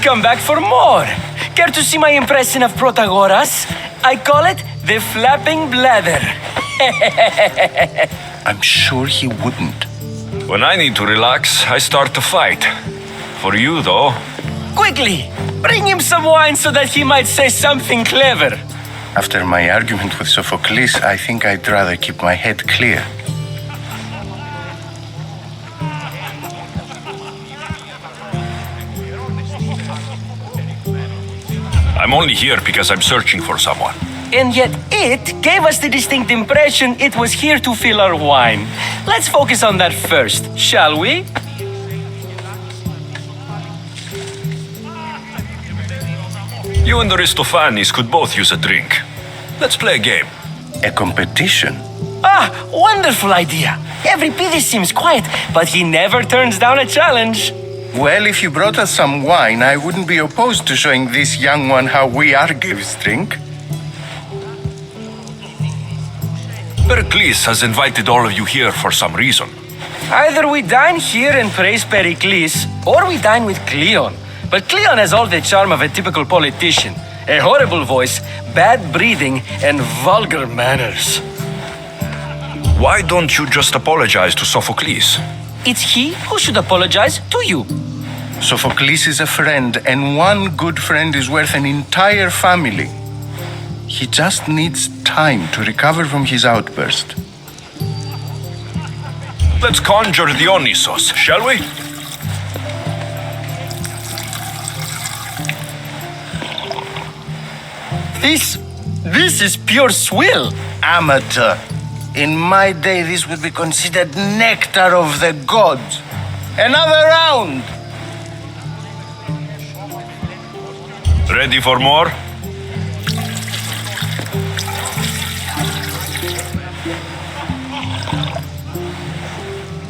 [SPEAKER 11] come back for more. Care to see my impression of Protagoras? I call it the flapping bladder.
[SPEAKER 14] I'm sure he wouldn't.
[SPEAKER 5] When I need to relax, I start to fight. For you, though.
[SPEAKER 11] Quickly, bring him some wine so that he might say something clever.
[SPEAKER 14] After my argument with Sophocles, I think I'd rather keep my head clear.
[SPEAKER 5] I'm only here because I'm searching for someone.
[SPEAKER 11] And yet it gave us the distinct impression it was here to fill our wine. Let's focus on that first, shall we?
[SPEAKER 5] You and Aristophanes could both use a drink. Let's play a game.
[SPEAKER 14] A competition?
[SPEAKER 11] Ah, wonderful idea. Every Pidis seems quiet, but he never turns down a challenge.
[SPEAKER 14] Well, if you brought us some wine, I wouldn't be opposed to showing this young one how we Argives drink.
[SPEAKER 5] Pericles has invited all of you here for some reason.
[SPEAKER 11] Either we dine here and praise Pericles, or we dine with Cleon. But Cleon has all the charm of a typical politician. A horrible voice, bad breeding, and vulgar manners.
[SPEAKER 5] Why don't you just apologize to Sophocles?
[SPEAKER 11] It's he who should apologize to you.
[SPEAKER 14] Sophocles is a friend, and one good friend is worth an entire family. He just needs time to recover from his outburst.
[SPEAKER 5] Let's conjure Dionysos, shall we?
[SPEAKER 11] This is pure swill.
[SPEAKER 14] Amateur. In my day, this would be considered nectar of the gods. Another round!
[SPEAKER 5] Ready for more?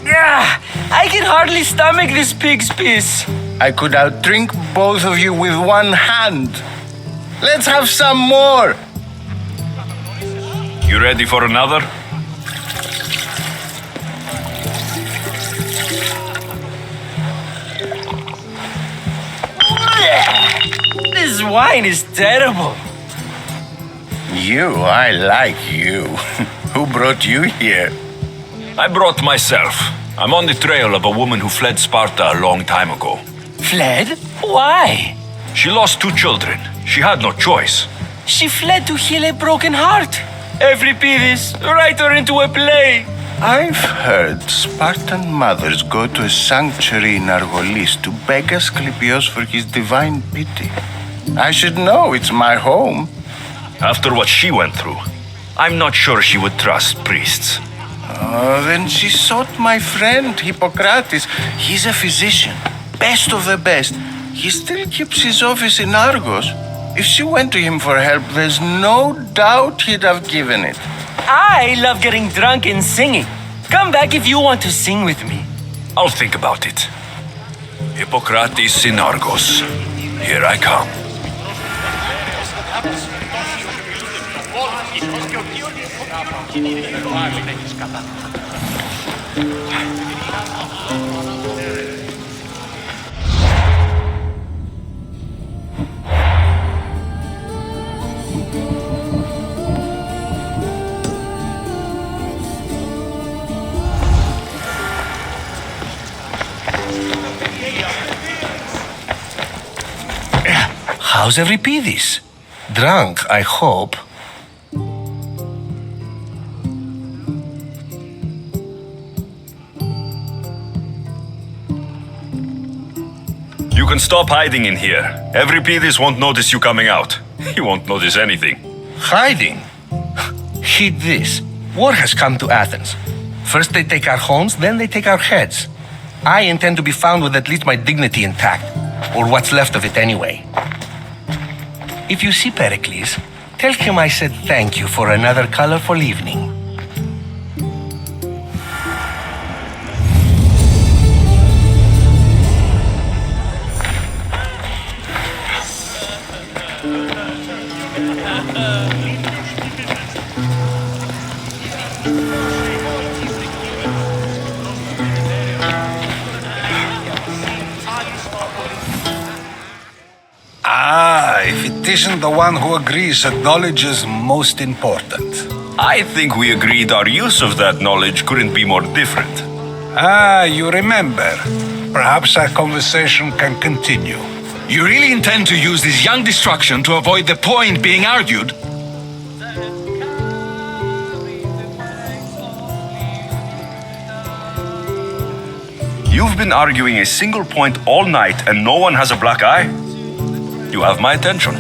[SPEAKER 11] Yeah, I can hardly stomach this pig's piss.
[SPEAKER 14] I could outdrink both of you with one hand. Let's have some more!
[SPEAKER 5] You ready for another?
[SPEAKER 11] This wine is terrible.
[SPEAKER 14] I like you. Who brought you here?
[SPEAKER 5] I brought myself. I'm on the trail of a woman who fled Sparta a long time ago.
[SPEAKER 11] Fled? Why?
[SPEAKER 5] She lost 2 children. She had no choice.
[SPEAKER 11] She fled to heal a broken heart. Every Pidis, write her into a play.
[SPEAKER 14] I've heard Spartan mothers go to a sanctuary in Argolis to beg Asclepios for his divine pity. I should know, it's my home.
[SPEAKER 5] After what she went through, I'm not sure she would trust priests.
[SPEAKER 14] Then she sought my friend Hippocrates. He's a physician, best of the best. He still keeps his office in Argos. If she went to him for help, there's no doubt he'd have given it.
[SPEAKER 11] I love getting drunk and singing. Come back if you want to sing with me.
[SPEAKER 5] I'll think about it. Hippocrates in Argos. Here I come.
[SPEAKER 9] How's Euripides? Drunk, I hope.
[SPEAKER 5] You can stop hiding in here. Euripides won't notice you coming out. He won't notice anything.
[SPEAKER 9] Hiding? Heed this. War has come to Athens. First they take our homes, then they take our heads. I intend to be found with at least my dignity intact, or what's left of it anyway. If you see Pericles, tell him I said thank you for another colorful evening.
[SPEAKER 13] isn't the one who agrees that knowledge is most important.
[SPEAKER 5] I think we agreed our use of that knowledge couldn't be more different.
[SPEAKER 13] Ah, you remember. Perhaps our conversation can continue.
[SPEAKER 15] You really intend to use this young destruction to avoid the point being argued?
[SPEAKER 5] You've been arguing a single point all night and no one has a black eye? You have my attention.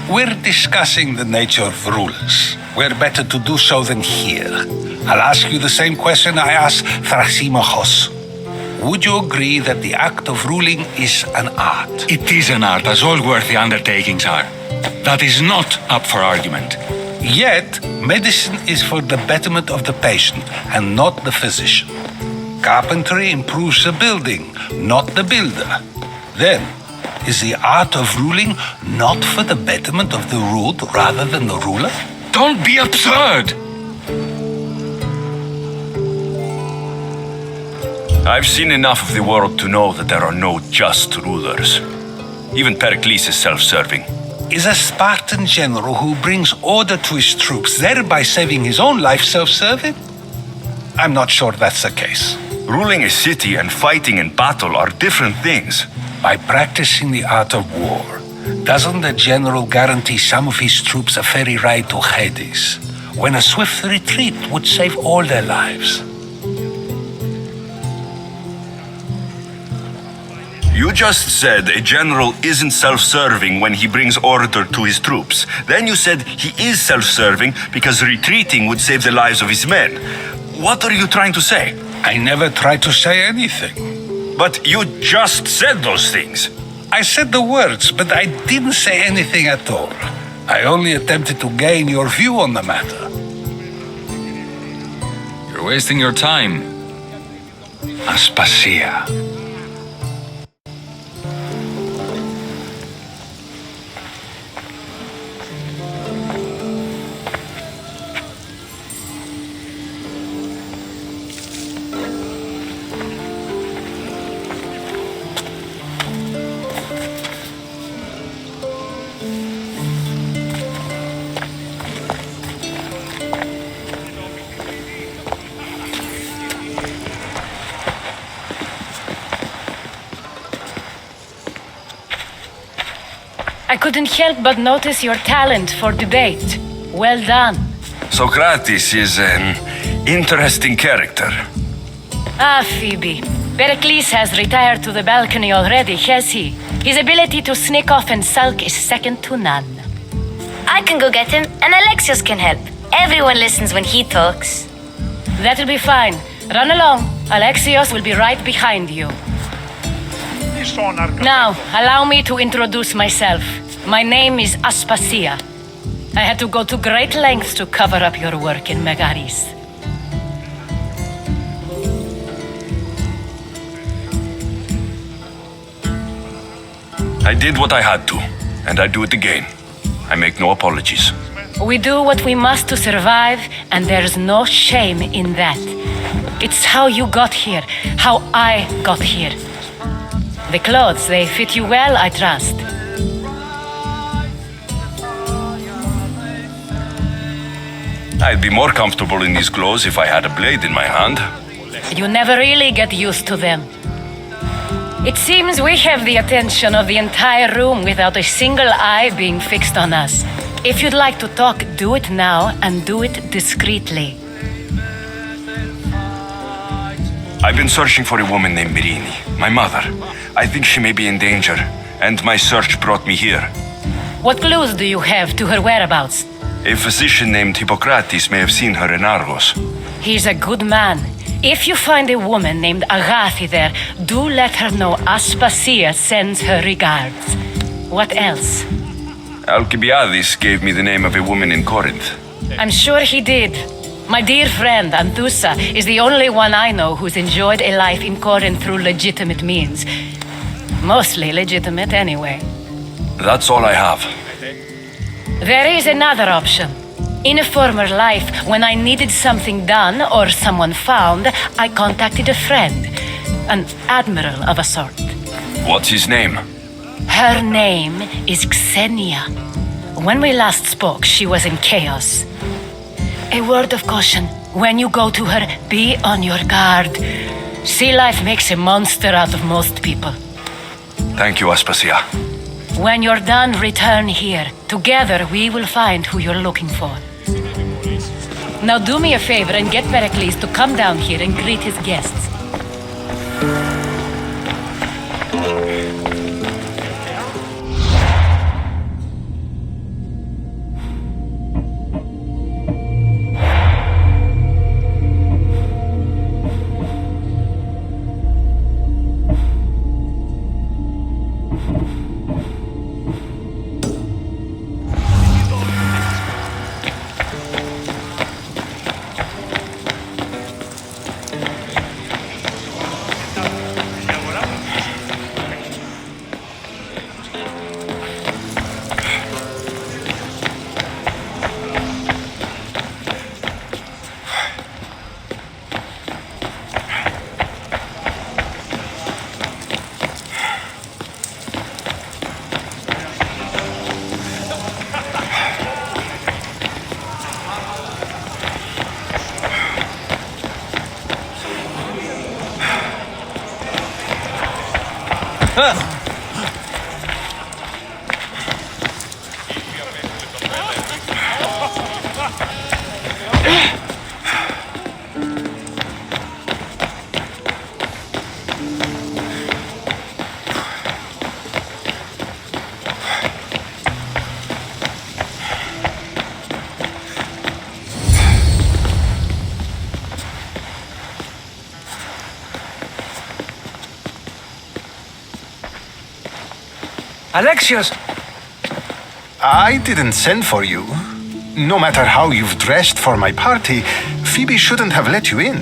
[SPEAKER 13] We're discussing the nature of rulers. Where better to do so than here? I'll ask you the same question I asked Thrasymachos. Would you agree that the act of ruling is an art?
[SPEAKER 15] It is an art, as all worthy undertakings are. That is not up for argument.
[SPEAKER 13] Yet, medicine is for the betterment of the patient and not the physician. Carpentry improves the building, not the builder. Then, is the art of ruling not for the betterment of the ruled rather than the ruler?
[SPEAKER 15] Don't be absurd!
[SPEAKER 5] I've seen enough of the world to know that there are no just rulers. Even Pericles is self-serving.
[SPEAKER 13] Is a Spartan general who brings order to his troops, thereby saving his own life, self-serving? I'm not sure that's the case.
[SPEAKER 5] Ruling a city and fighting in battle are different things.
[SPEAKER 13] By practicing the art of war, doesn't the general guarantee some of his troops a ferry ride to Hades, when a swift retreat would save all their lives?
[SPEAKER 5] You just said a general isn't self-serving when he brings order to his troops. Then you said he is self-serving because retreating would save the lives of his men. What are you trying to say?
[SPEAKER 13] I never tried to say anything.
[SPEAKER 5] But you just said those things.
[SPEAKER 13] I said the words, but I didn't say anything at all. I only attempted to gain your view on the matter.
[SPEAKER 15] You're wasting your time.
[SPEAKER 13] Aspasia.
[SPEAKER 3] I couldn't help but notice your talent for debate. Well done.
[SPEAKER 5] Socrates is an interesting character.
[SPEAKER 3] Ah, Phoebe. Pericles has retired to the balcony already, has he? His ability to sneak off and sulk is second to none.
[SPEAKER 7] I can go get him, and Alexios can help. Everyone listens when he talks.
[SPEAKER 3] That'll be fine. Run along. Alexios will be right behind you. Now, allow me to introduce myself. My name is Aspasia. I had to go to great lengths to cover up your work in Megaris.
[SPEAKER 5] I did what I had to, and I do it again. I make no apologies.
[SPEAKER 3] We do what we must to survive, and there's no shame in that. It's how you got here, how I got here. The clothes, they fit you well, I trust.
[SPEAKER 5] I'd be more comfortable in these clothes if I had a blade in my hand.
[SPEAKER 3] You never really get used to them. It seems we have the attention of the entire room without a single eye being fixed on us. If you'd like to talk, do it now, and do it discreetly.
[SPEAKER 5] I've been searching for a woman named Mirini, my mother. I think she may be in danger, and my search brought me here.
[SPEAKER 3] What clues do you have to her whereabouts?
[SPEAKER 5] A physician named Hippocrates may have seen her in Argos.
[SPEAKER 3] He's a good man. If you find a woman named Agathi there, do let her know Aspasia sends her regards. What else?
[SPEAKER 5] Alcibiades gave me the name of a woman in Corinth.
[SPEAKER 3] I'm sure he did. My dear friend, Anthusa, is the only one I know who's enjoyed a life in Corinth through legitimate means. Mostly legitimate, anyway.
[SPEAKER 5] That's all I have.
[SPEAKER 3] There is another option. In a former life, when I needed something done or someone found, I contacted a friend. An admiral of a sort.
[SPEAKER 5] What's his name?
[SPEAKER 3] Her name is Xenia. When we last spoke, she was in chaos. A word of caution. When you go to her, be on your guard. Sea life makes a monster out of most people.
[SPEAKER 5] Thank you, Aspasia.
[SPEAKER 3] When you're done, return here. Together, we will find who you're looking for. Now do me a favor and get Pericles to come down here and greet his guests.
[SPEAKER 11] Alexios!
[SPEAKER 14] I didn't send for you. No matter how you've dressed for my party, Phoebe shouldn't have let you in.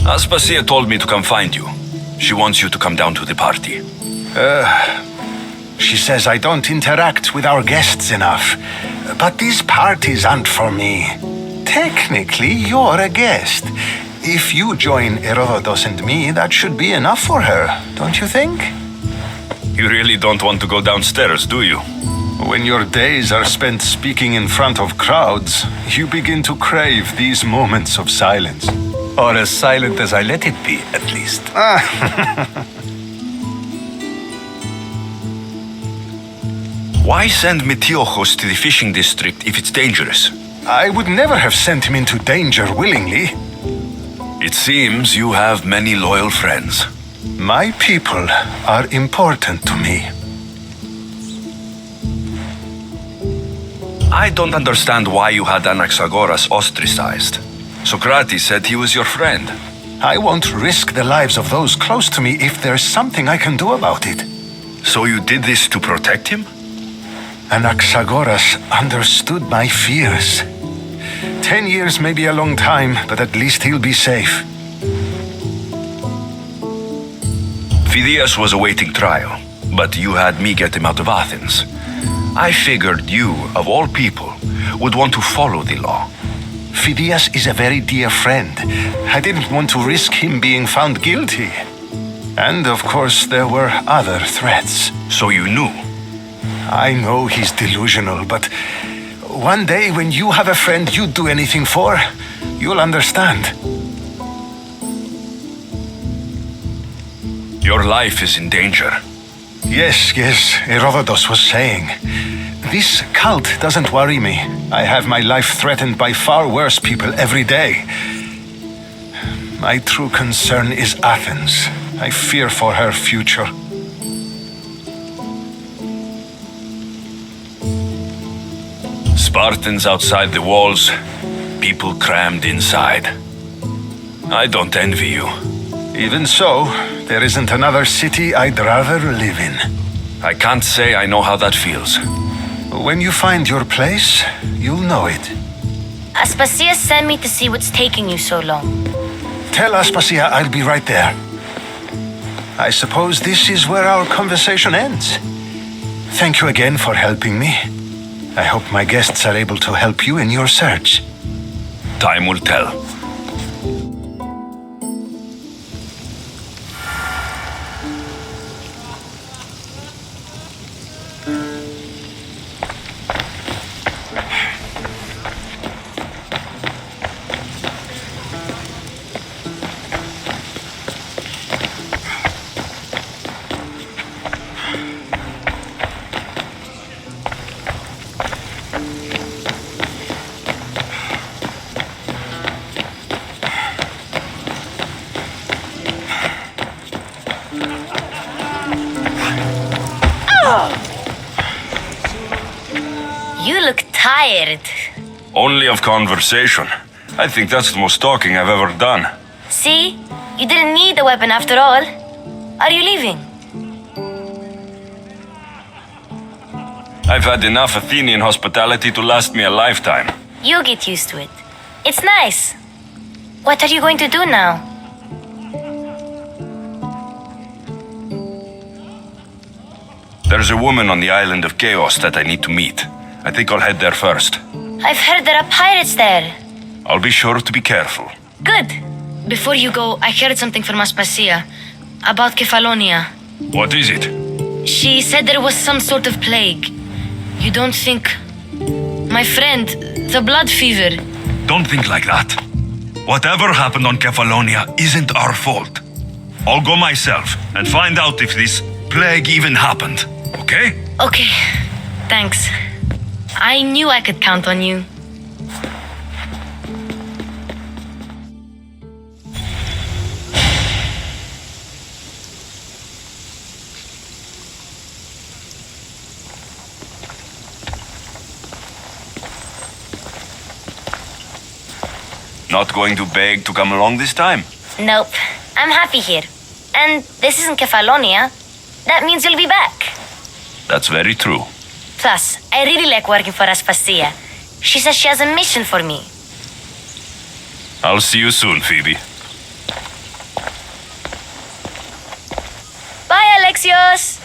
[SPEAKER 5] Aspasia told me to come find you. She wants you to come down to the party.
[SPEAKER 14] She says I don't interact with our guests enough. But these parties aren't for me. Technically, you're a guest. If you join Herodotus and me, that should be enough for her, don't you think?
[SPEAKER 5] You really don't want to go downstairs, do you?
[SPEAKER 14] When your days are spent speaking in front of crowds, you begin to crave these moments of silence.
[SPEAKER 9] Or as silent as I let it be, at least.
[SPEAKER 5] Why send Metiochos to the fishing district if it's dangerous?
[SPEAKER 14] I would never have sent him into danger willingly.
[SPEAKER 5] It seems you have many loyal friends.
[SPEAKER 14] My people are important to me.
[SPEAKER 5] I don't understand why you had Anaxagoras ostracized. Socrates said he was your friend.
[SPEAKER 14] I won't risk the lives of those close to me if there's something I can do about it.
[SPEAKER 5] So you did this to protect him?
[SPEAKER 14] Anaxagoras understood my fears. 10 years may be a long time, but at least he'll be safe.
[SPEAKER 5] Phidias was awaiting trial, but you had me get him out of Athens. I figured you, of all people, would want to follow the law.
[SPEAKER 14] Phidias is a very dear friend. I didn't want to risk him being found guilty. And of course, there were other threats.
[SPEAKER 5] So you knew?
[SPEAKER 14] I know he's delusional, but one day when you have a friend you'd do anything for, you'll understand.
[SPEAKER 5] Your life is in danger.
[SPEAKER 14] Yes, Herodotus was saying. This cult doesn't worry me. I have my life threatened by far worse people every day. My true concern is Athens. I fear for her future.
[SPEAKER 5] Spartans outside the walls, people crammed inside. I don't envy you.
[SPEAKER 14] Even so, there isn't another city I'd rather live in.
[SPEAKER 5] I can't say I know how that feels.
[SPEAKER 14] When you find your place, you'll know it.
[SPEAKER 7] Aspasia sent me to see what's taking you so long.
[SPEAKER 14] Tell Aspasia I'll be right there. I suppose this is where our conversation ends. Thank you again for helping me. I hope my guests are able to help you in your search.
[SPEAKER 5] Time will tell.
[SPEAKER 3] You look tired.
[SPEAKER 5] Only of conversation. I think that's the most talking I've ever done.
[SPEAKER 3] See? You didn't need the weapon after all. Are you leaving?
[SPEAKER 5] I've had enough Athenian hospitality to last me a lifetime.
[SPEAKER 3] You'll get used to it. It's nice. What are you going to do now?
[SPEAKER 5] There's a woman on the island of Chaos that I need to meet. I think I'll head there first.
[SPEAKER 3] I've heard there are pirates there.
[SPEAKER 5] I'll be sure to be careful.
[SPEAKER 3] Good. Before you go, I heard something from Aspasia about Kefalonia.
[SPEAKER 5] What is it?
[SPEAKER 3] She said there was some sort of plague. You don't think... My friend, the blood fever.
[SPEAKER 5] Don't think like that. Whatever happened on Kefalonia isn't our fault. I'll go myself and find out if this plague even happened, okay?
[SPEAKER 3] Okay, thanks. I knew I could count on you.
[SPEAKER 5] Not going to beg to come along this time?
[SPEAKER 3] Nope, I'm happy here. And this isn't Kefalonia. That means you'll be back.
[SPEAKER 5] That's very true.
[SPEAKER 3] Plus, I really like working for Aspasia. She says she has a mission for me.
[SPEAKER 5] I'll see you soon, Phoebe.
[SPEAKER 3] Bye, Alexios!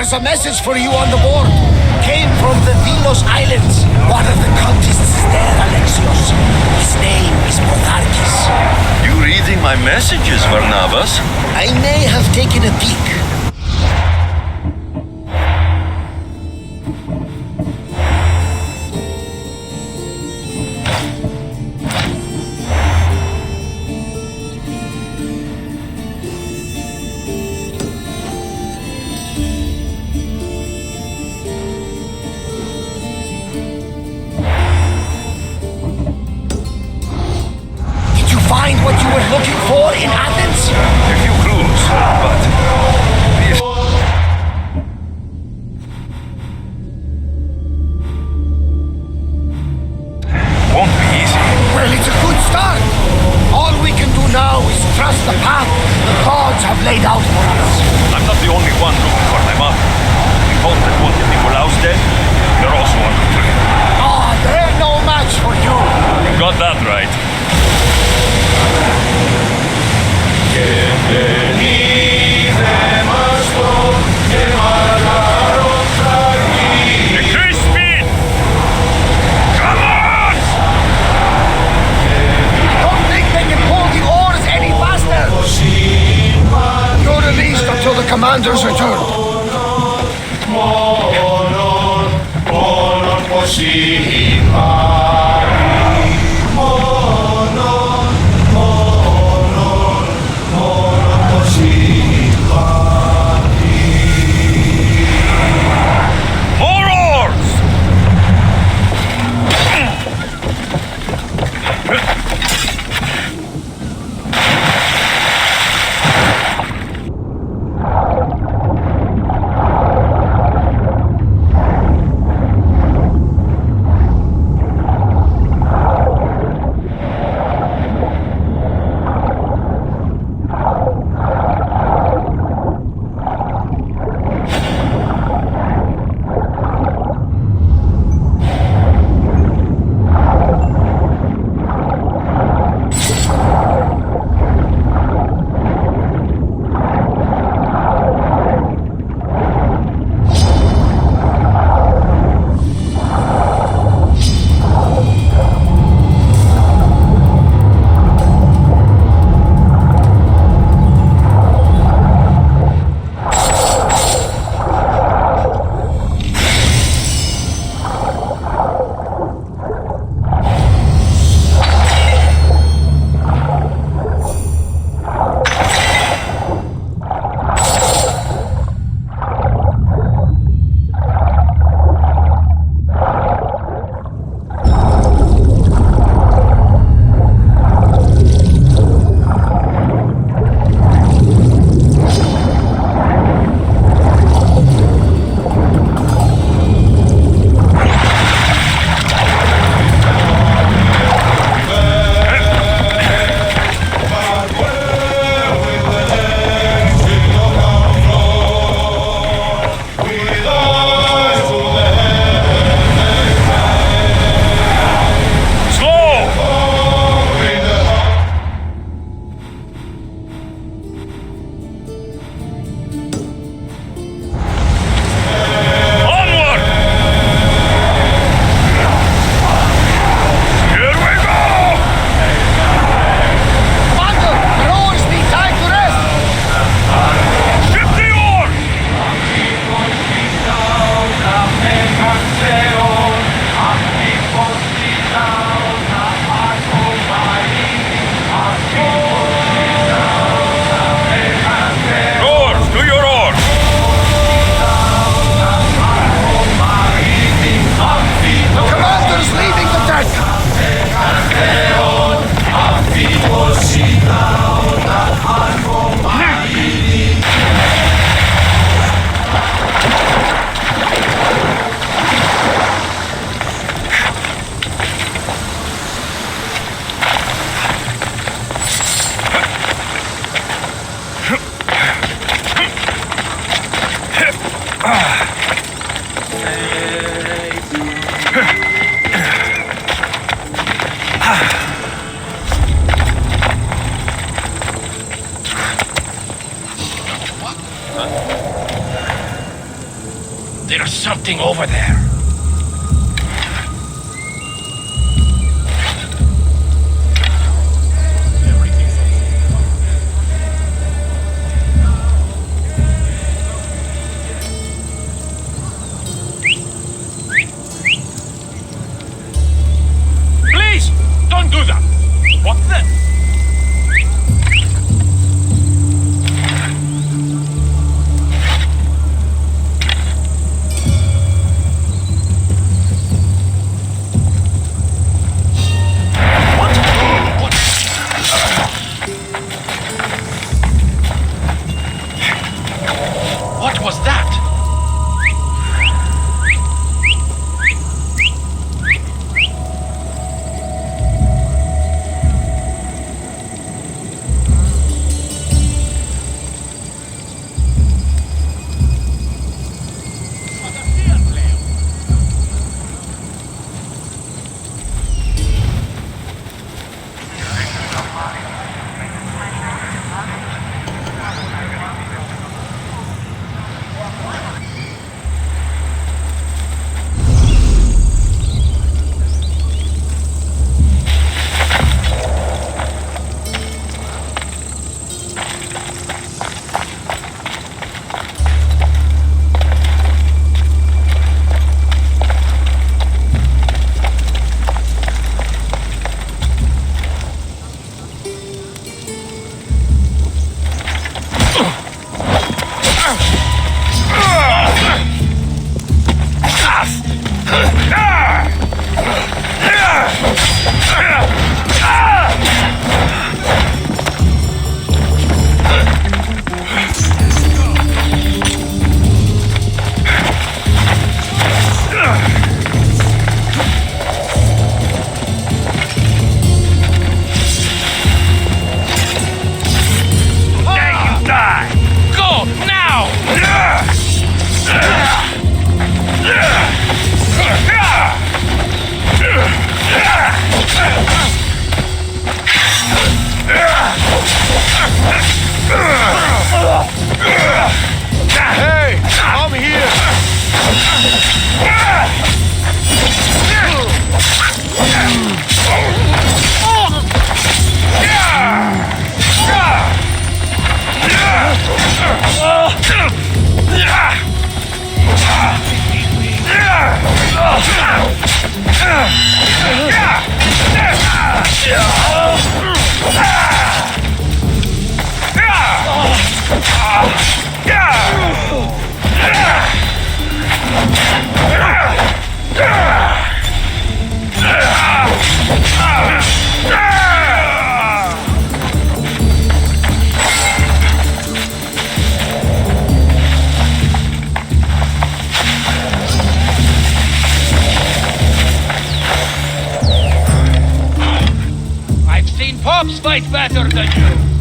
[SPEAKER 8] There's a message for you on the board. Came from the Vilos Islands. One of the cultists there, Alexios. His name is Monarchis.
[SPEAKER 5] You reading my messages, Varnavas?
[SPEAKER 8] I may have taken a peek. Find what you were looking for in Athens?
[SPEAKER 5] A few clues, but... won't be easy.
[SPEAKER 8] Well, it's a good start. All we can do now is trust the path the gods have laid out for us.
[SPEAKER 5] I'm not the only one looking for my mother. The cult that wanted Nicolaus dead, they're also on the trail.
[SPEAKER 8] Ah, they're no match for you.
[SPEAKER 5] You got that right. Increase speed! Come on!
[SPEAKER 8] Don't think they can pull the oars any faster. You're released until the commanders return.
[SPEAKER 9] something over there.
[SPEAKER 2] Please, don't do that. What the? What was that? Hey, I'm
[SPEAKER 11] I've seen Pops fight better than you.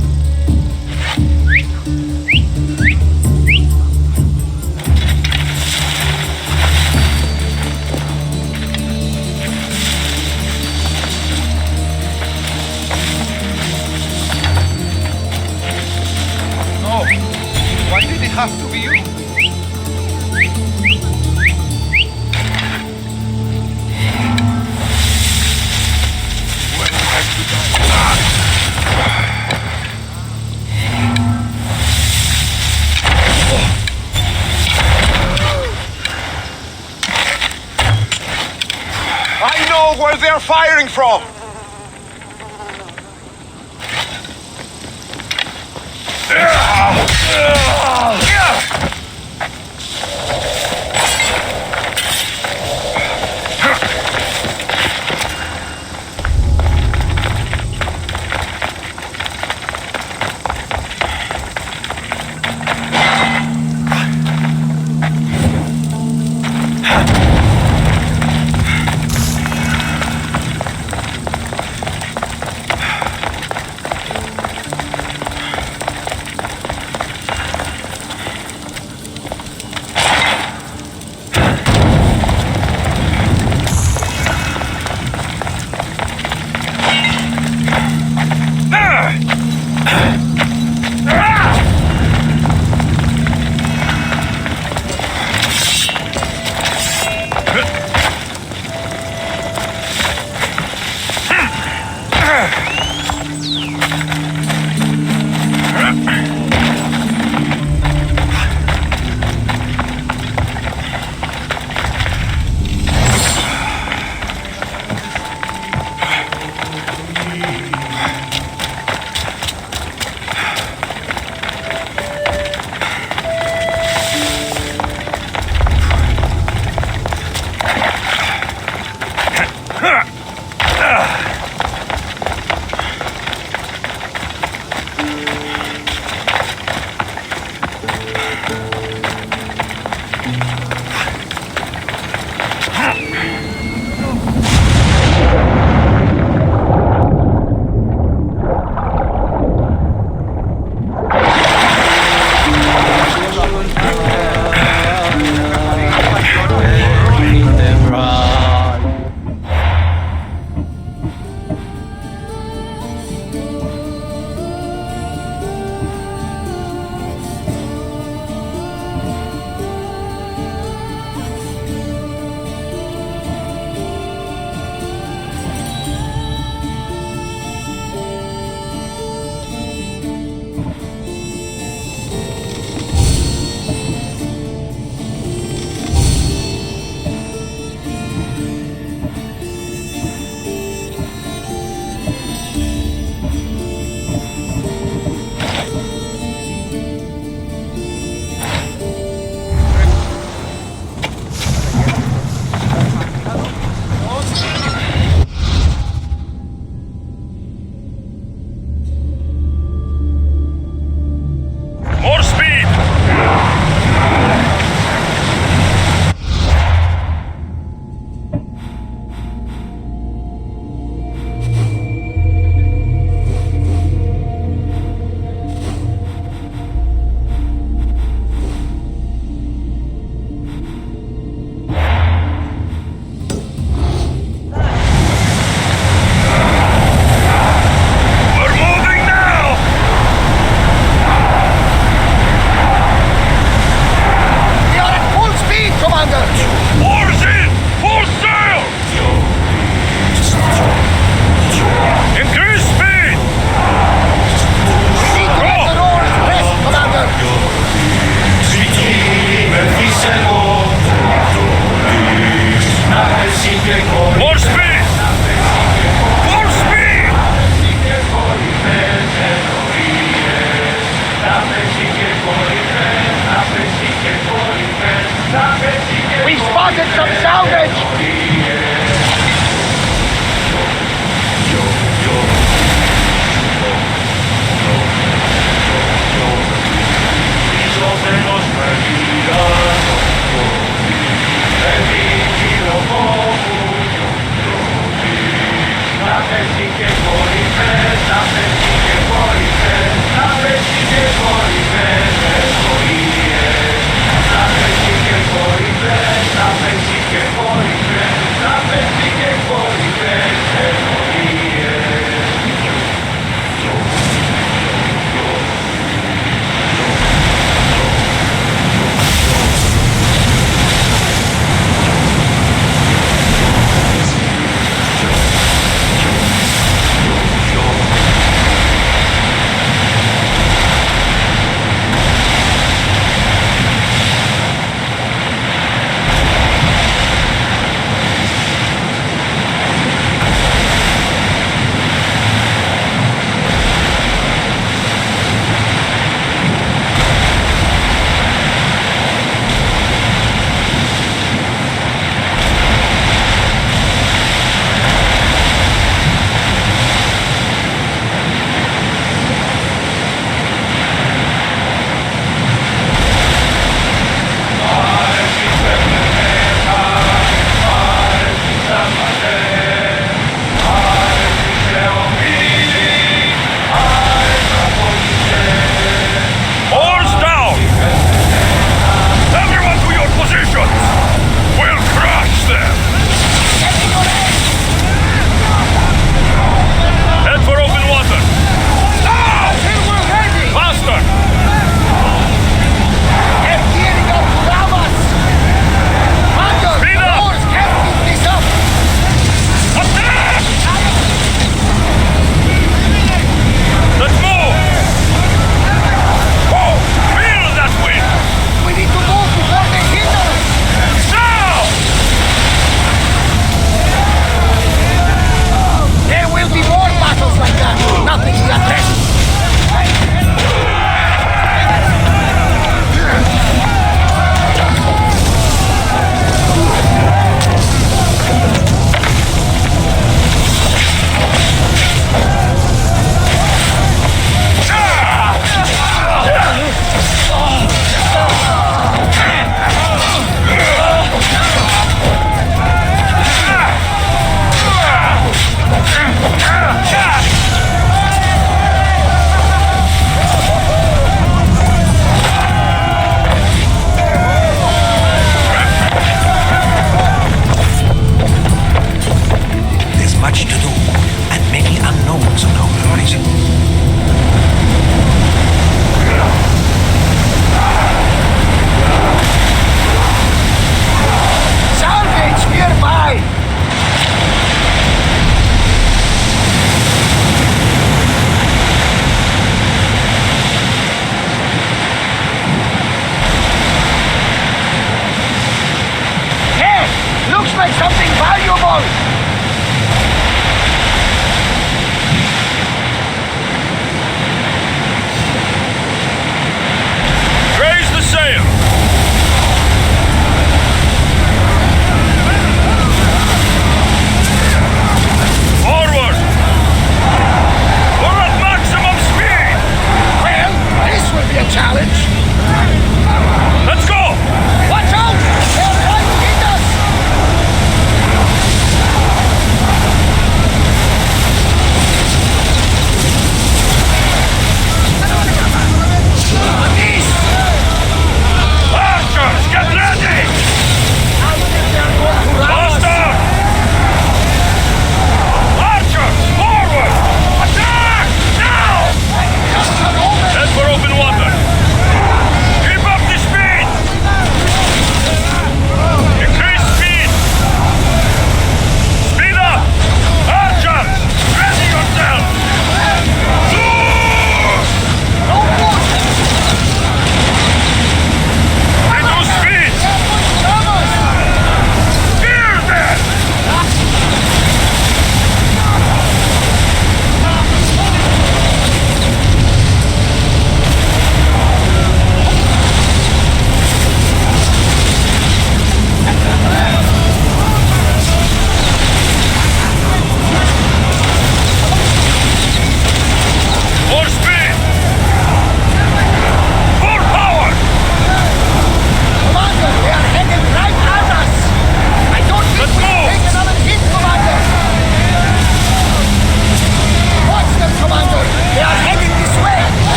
[SPEAKER 2] No. Why did it have to be you? I know where they're firing from!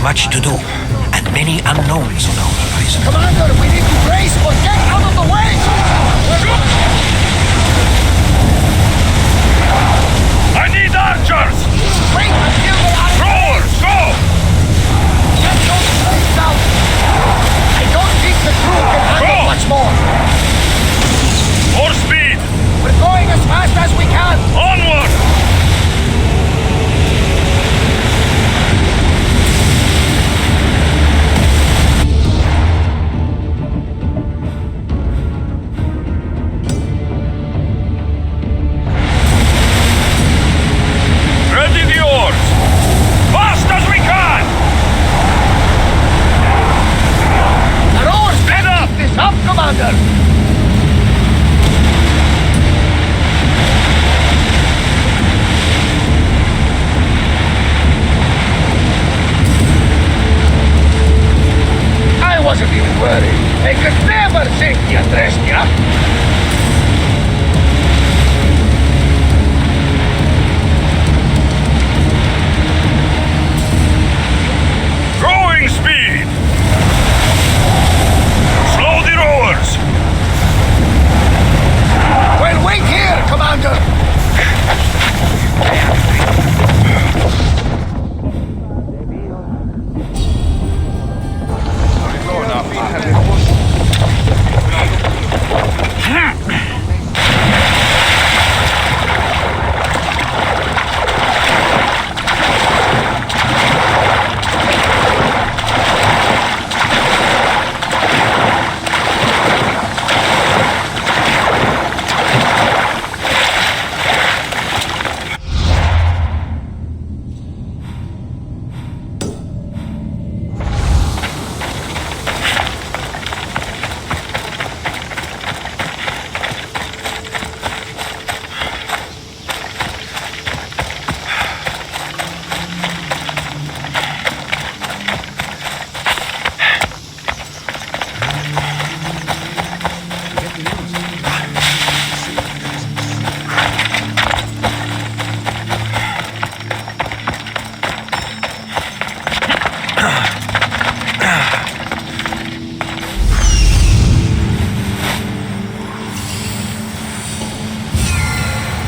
[SPEAKER 9] much to do, and many unknowns on our horizon.
[SPEAKER 8] Commander, we need to brace or get out of the way!
[SPEAKER 2] I need archers!
[SPEAKER 8] Wait until they are...
[SPEAKER 2] Rowers, go!
[SPEAKER 8] Get those blades out! I don't think the crew can handle much more.
[SPEAKER 2] More speed!
[SPEAKER 8] We're going as fast as we can!
[SPEAKER 2] Onward! Ready the oars! Fast as we can!
[SPEAKER 8] The rowers can keep this up, Commander! I wasn't even worried. They could never sink the Atrestia.
[SPEAKER 2] Growing speed! Slow the rowers!
[SPEAKER 8] Well, wait here, Commander!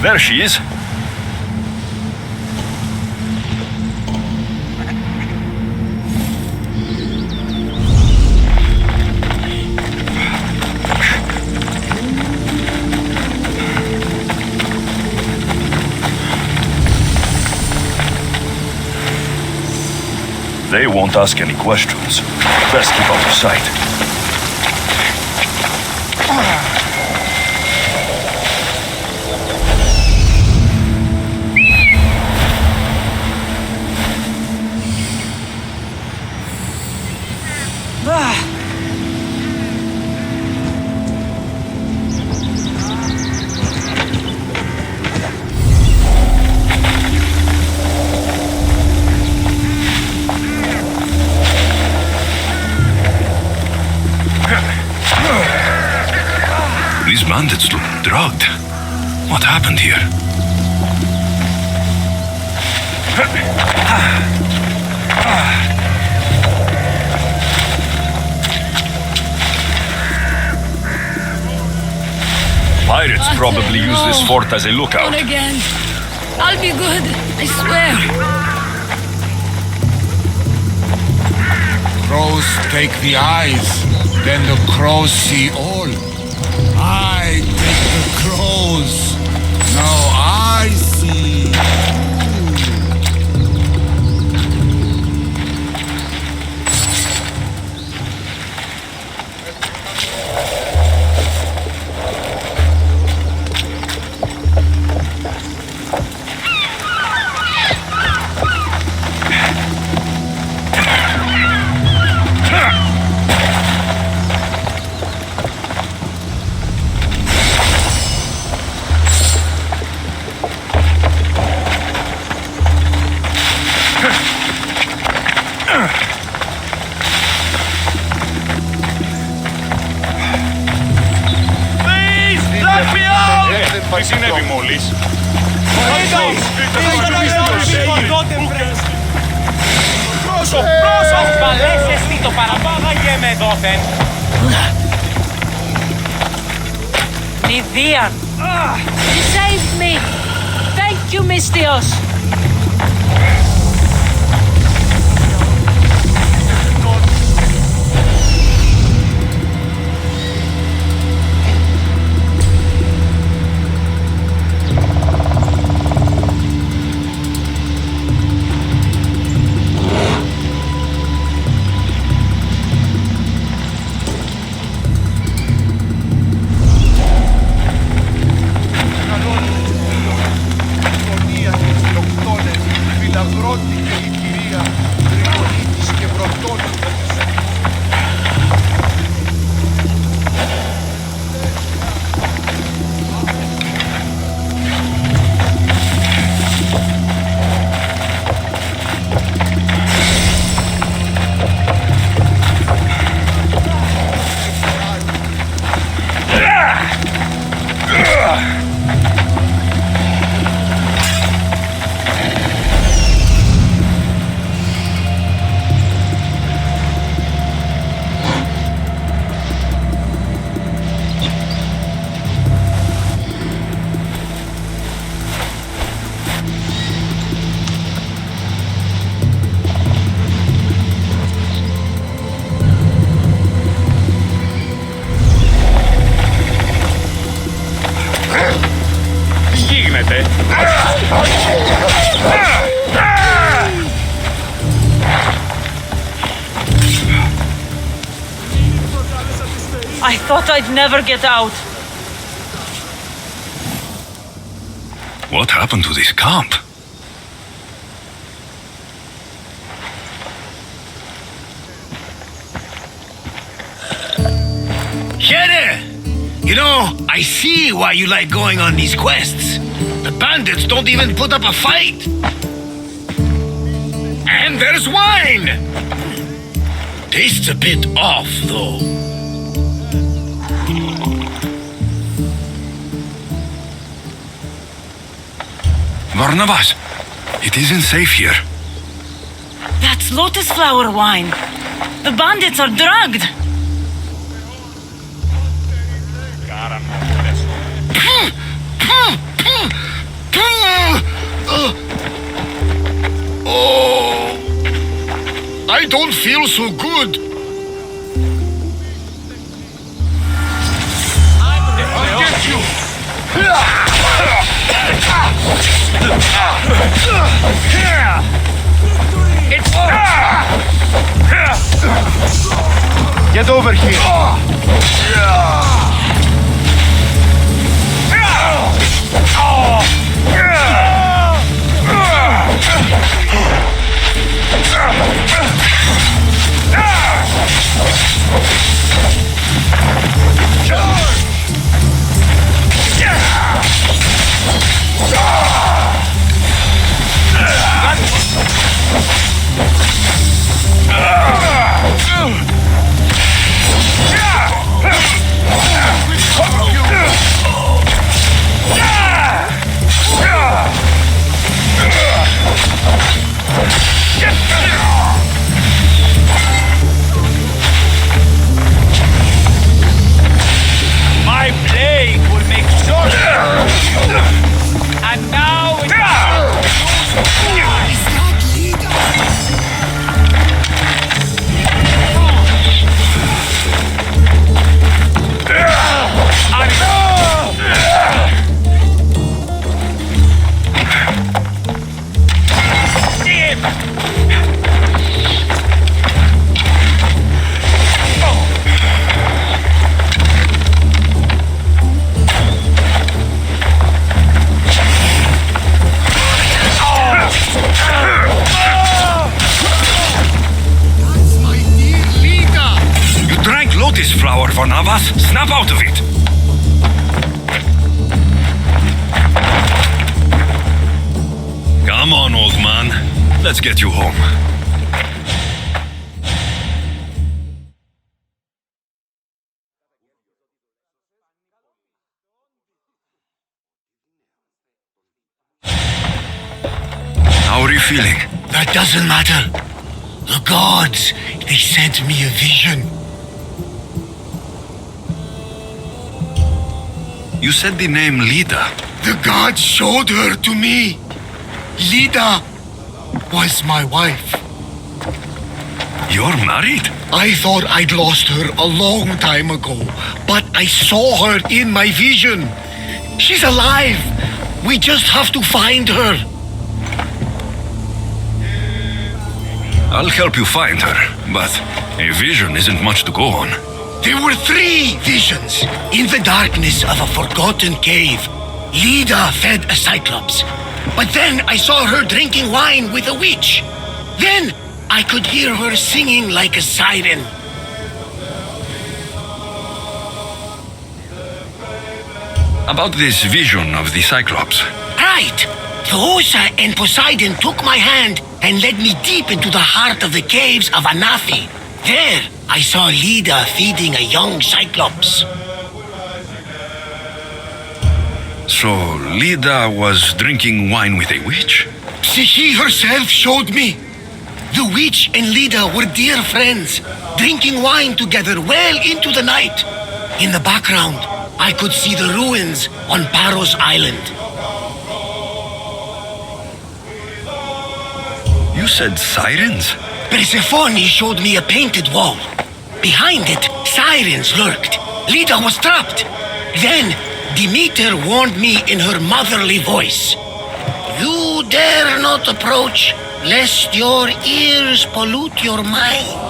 [SPEAKER 5] There she is. They won't ask any questions. Best keep out of sight. These bandits look drugged. What happened here? Pirates probably use this fort as a lookout.
[SPEAKER 1] Not again. I'll be good, I swear.
[SPEAKER 16] Crows take the eyes, then the crows see all. I take the crows. Now I see.
[SPEAKER 2] Τι συνέβη μόλις?
[SPEAKER 8] Πρόσωπο!
[SPEAKER 11] Καλές εστί το παραπάγαγε με δόθεν.
[SPEAKER 3] Lydian! You saved me! Thank you, Mystios! I thought I'd never get out.
[SPEAKER 5] What happened to this camp?
[SPEAKER 8] Here! You know, I see why you like going on these quests. The bandits don't even put up a fight. And there's wine! Tastes a bit off, though.
[SPEAKER 5] Barnabas, it isn't safe here.
[SPEAKER 3] That's lotus flower wine. The bandits are drugged.
[SPEAKER 8] Oh, I don't feel so good.
[SPEAKER 2] I'll get you!
[SPEAKER 10] Get over here.
[SPEAKER 11] My blade will make short. And now it's
[SPEAKER 5] Lotus flower, Barnabas. Snap out of it. Come on, old man. Let's get you home. How are you feeling?
[SPEAKER 8] That doesn't matter. The gods, they sent me a vision.
[SPEAKER 5] You said the name Leda.
[SPEAKER 8] The gods showed her to me. Leda was my wife.
[SPEAKER 5] You're married?
[SPEAKER 8] I thought I'd lost her a long time ago, but I saw her in my vision. She's alive. We just have to find her.
[SPEAKER 5] I'll help you find her, but a vision isn't much to go on.
[SPEAKER 8] There were 3 visions. In the darkness of a forgotten cave, Leda fed a cyclops. But then I saw her drinking wine with a witch. Then I could hear her singing like a siren.
[SPEAKER 5] About this vision of the Cyclops.
[SPEAKER 8] Right. Theosa and Poseidon took my hand and led me deep into the heart of the caves of Anafi. There, I saw Leda feeding a young Cyclops.
[SPEAKER 5] So Leda was drinking wine with a witch?
[SPEAKER 8] She herself showed me. The witch and Leda were dear friends, drinking wine together well into the night. In the background, I could see the ruins on Paros Island.
[SPEAKER 5] You said sirens?
[SPEAKER 8] Persephone showed me a painted wall. Behind it, sirens lurked. Leda was trapped. Then, Demeter warned me in her motherly voice. You dare not approach, lest your ears pollute your mind.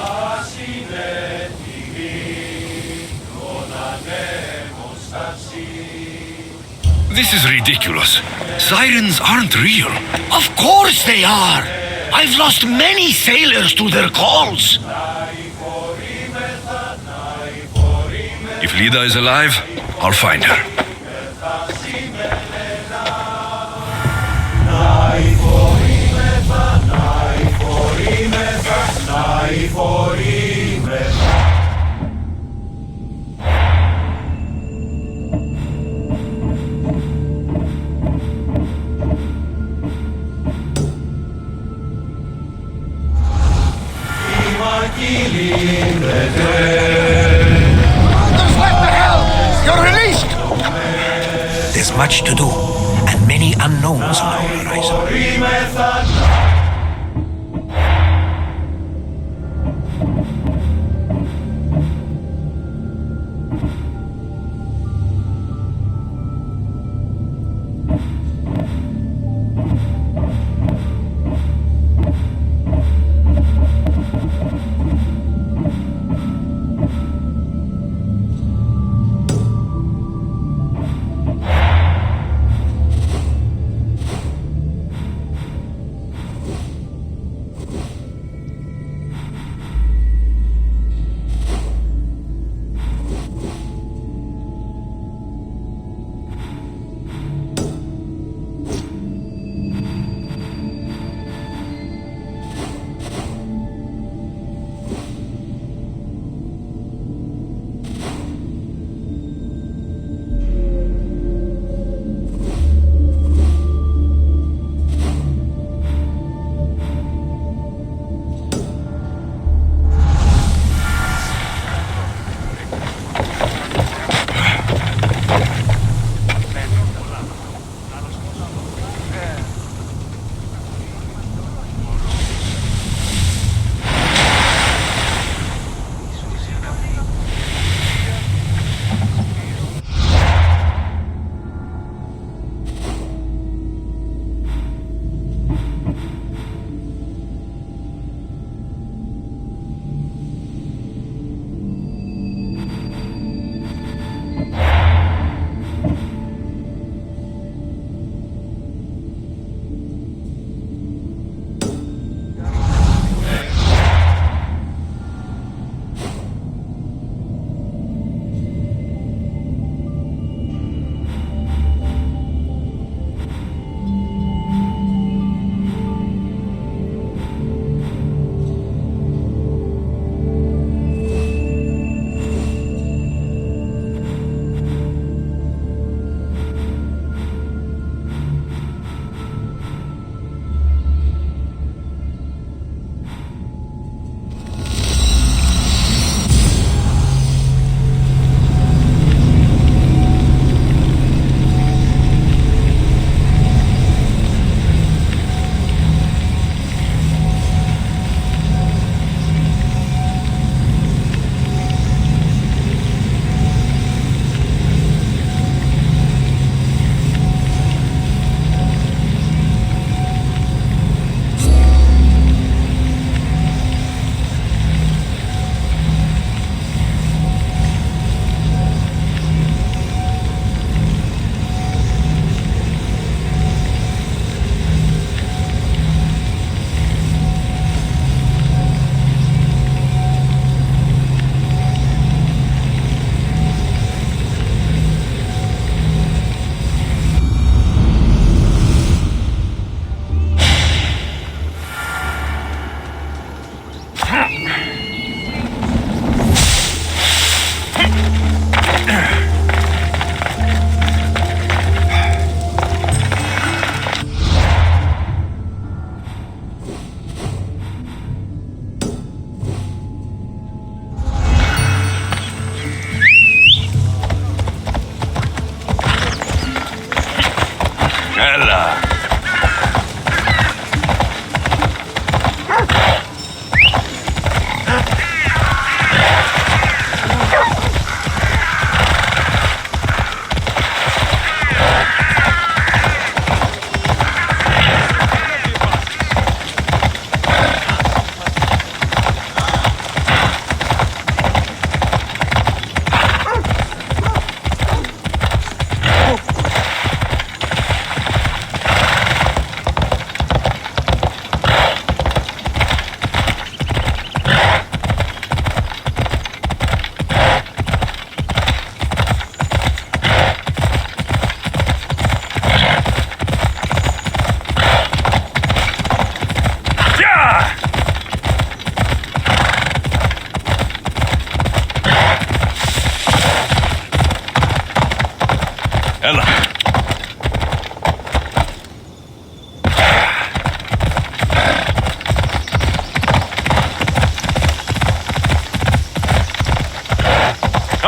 [SPEAKER 5] This is ridiculous. Sirens aren't real.
[SPEAKER 8] Of course they are. I've lost many sailors to their calls.
[SPEAKER 5] If Leda is alive, I'll find her.
[SPEAKER 8] What the hell? You're released!
[SPEAKER 9] There's much to do, and many unknowns on our horizon.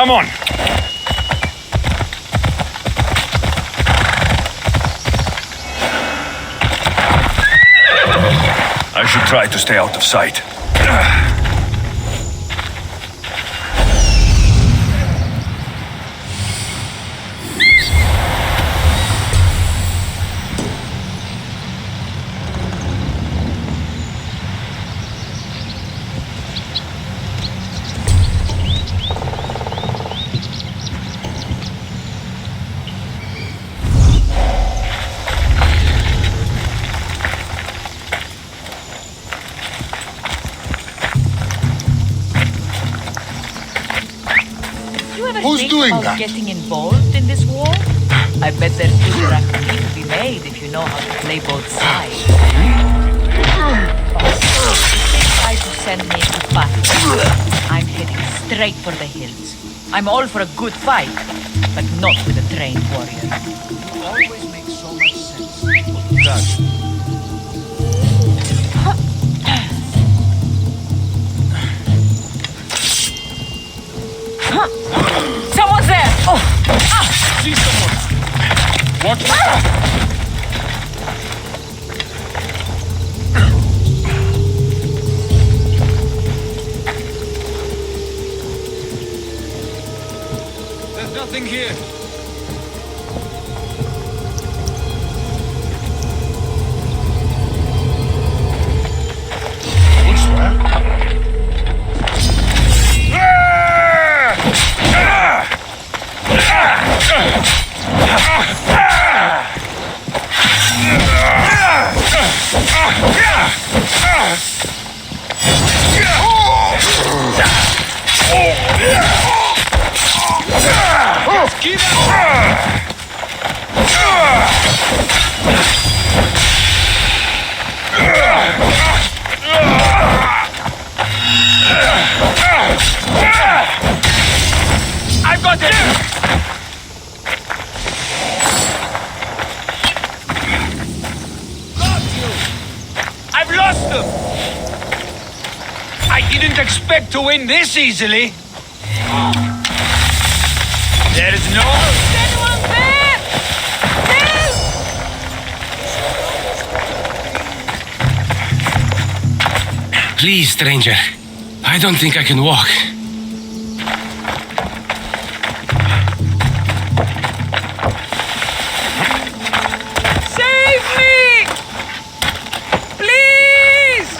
[SPEAKER 2] Come on.
[SPEAKER 5] I should try to stay out of sight.
[SPEAKER 8] Who's doing that?
[SPEAKER 3] Getting involved in this war? I bet there's good drachmae to be made if you know how to play both sides. They try to send me into battle. I'm heading straight for the hills. I'm all for a good fight, but not with a trained warrior.
[SPEAKER 2] You always make so much sense. That.
[SPEAKER 3] Someone's there! Oh!
[SPEAKER 2] Ah! See someone! Watch out!
[SPEAKER 15] There's nothing here.
[SPEAKER 8] What's that?
[SPEAKER 2] I've got it! I've lost them! I didn't expect to win this easily. There is no...
[SPEAKER 3] Is anyone there? Help!
[SPEAKER 11] Please, stranger. I don't think I can walk.
[SPEAKER 3] Save me! Please!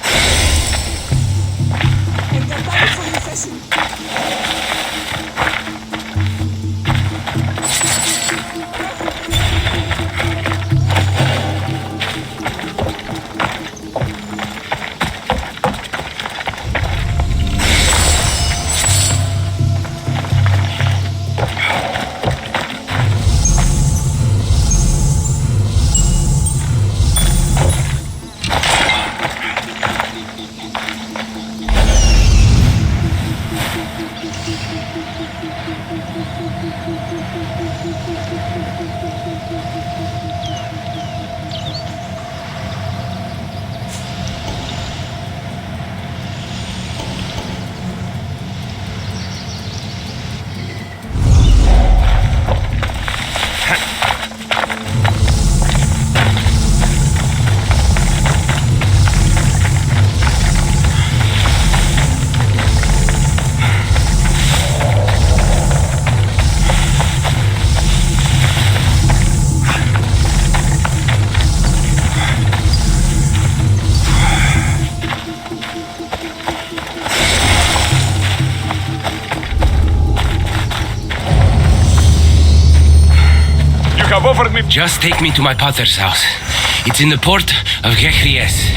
[SPEAKER 2] Offered me.
[SPEAKER 11] Just take me to my father's house. It's in the port of Gechries.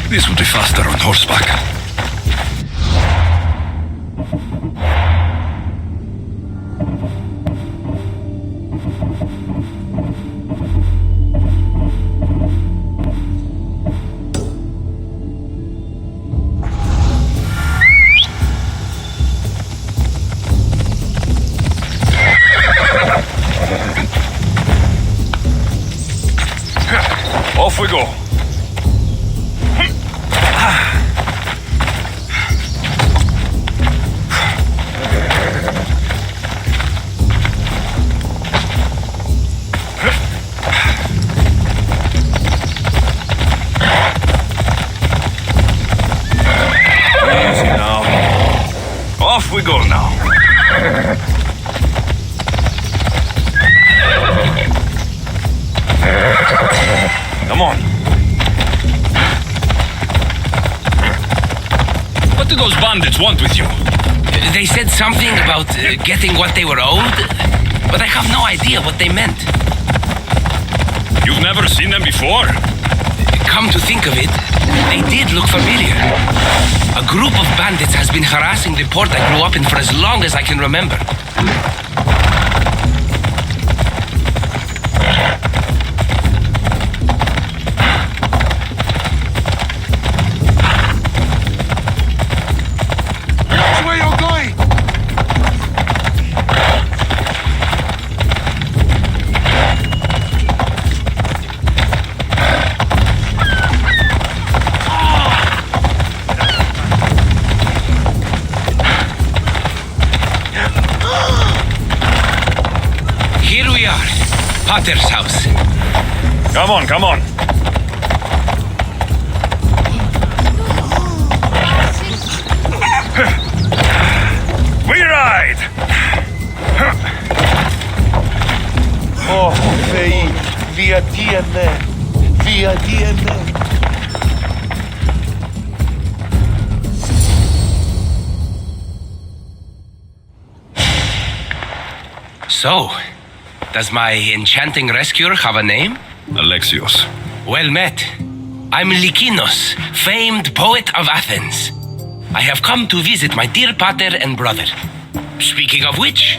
[SPEAKER 5] This would be faster on horseback.
[SPEAKER 15] want with you?
[SPEAKER 11] They said something about getting what they were owed, but I have no idea what they meant.
[SPEAKER 15] You've never seen them before?
[SPEAKER 11] Come to think of it, they did look familiar. A group of bandits has been harassing the port I grew up in for as long as I can remember.
[SPEAKER 16] Which way you're going?
[SPEAKER 11] Here we are, Potter's house.
[SPEAKER 2] Come on, come on. We ride!
[SPEAKER 8] Oh, Fei, via DNA. Via DNA.
[SPEAKER 11] So, does my enchanting rescuer have a name?
[SPEAKER 5] Alexios.
[SPEAKER 11] Well met. I'm Lykinos, famed poet of Athens. I have come to visit my dear pater and brother. Speaking of which,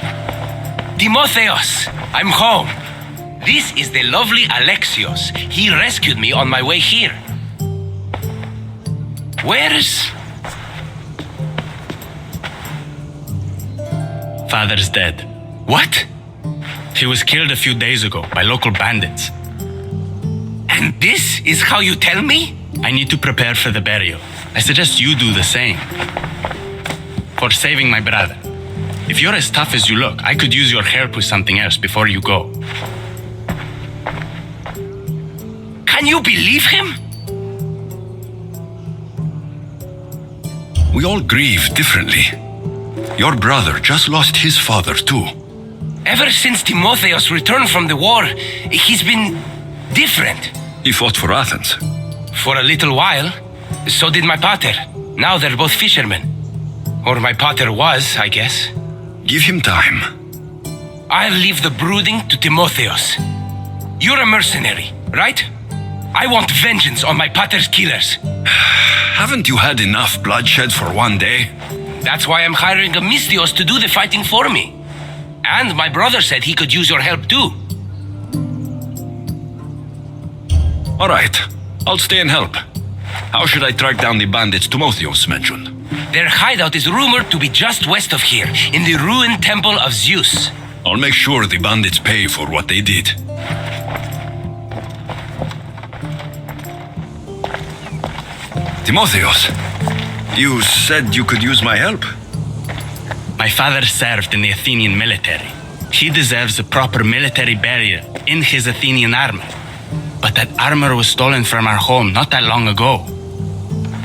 [SPEAKER 11] Timotheos, I'm home. This is the lovely Alexios. He rescued me on my way here. Where's...
[SPEAKER 15] Father's dead.
[SPEAKER 11] What?
[SPEAKER 15] He was killed a few days ago by local bandits.
[SPEAKER 11] And this is how you tell me?
[SPEAKER 15] I need to prepare for the burial. I suggest you do the same. For saving my brother. If you're as tough as you look, I could use your help with something else before you go.
[SPEAKER 11] Can you believe him?
[SPEAKER 5] We all grieve differently. Your brother just lost his father too.
[SPEAKER 11] Ever since Timotheos returned from the war, he's been different.
[SPEAKER 5] He fought for Athens.
[SPEAKER 11] For a little while, so did my pater. Now they're both fishermen. Or my pater was, I guess.
[SPEAKER 5] Give him time.
[SPEAKER 11] I'll leave the brooding to Timotheos. You're a mercenary, right? I want vengeance on my pater's killers.
[SPEAKER 5] Haven't you had enough bloodshed for one day?
[SPEAKER 11] That's why I'm hiring a Mystios to do the fighting for me. And my brother said he could use your help too.
[SPEAKER 5] All right, I'll stay and help. How should I track down the bandits Timotheos mentioned?
[SPEAKER 11] Their hideout is rumored to be just west of here, in the ruined temple of Zeus.
[SPEAKER 5] I'll make sure the bandits pay for what they did. Timotheos, you said you could use my help?
[SPEAKER 15] My father served in the Athenian military. He deserves a proper military burial in his Athenian armor. But that armor was stolen from our home not that long ago.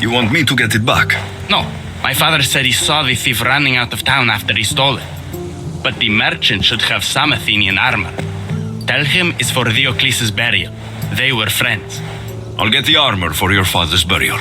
[SPEAKER 5] You want me to get it back?
[SPEAKER 15] No. My father said he saw the thief running out of town after he stole it. But the merchant should have some Athenian armor. Tell him it's for Diocles' burial. They were friends.
[SPEAKER 5] I'll get the armor for your father's burial.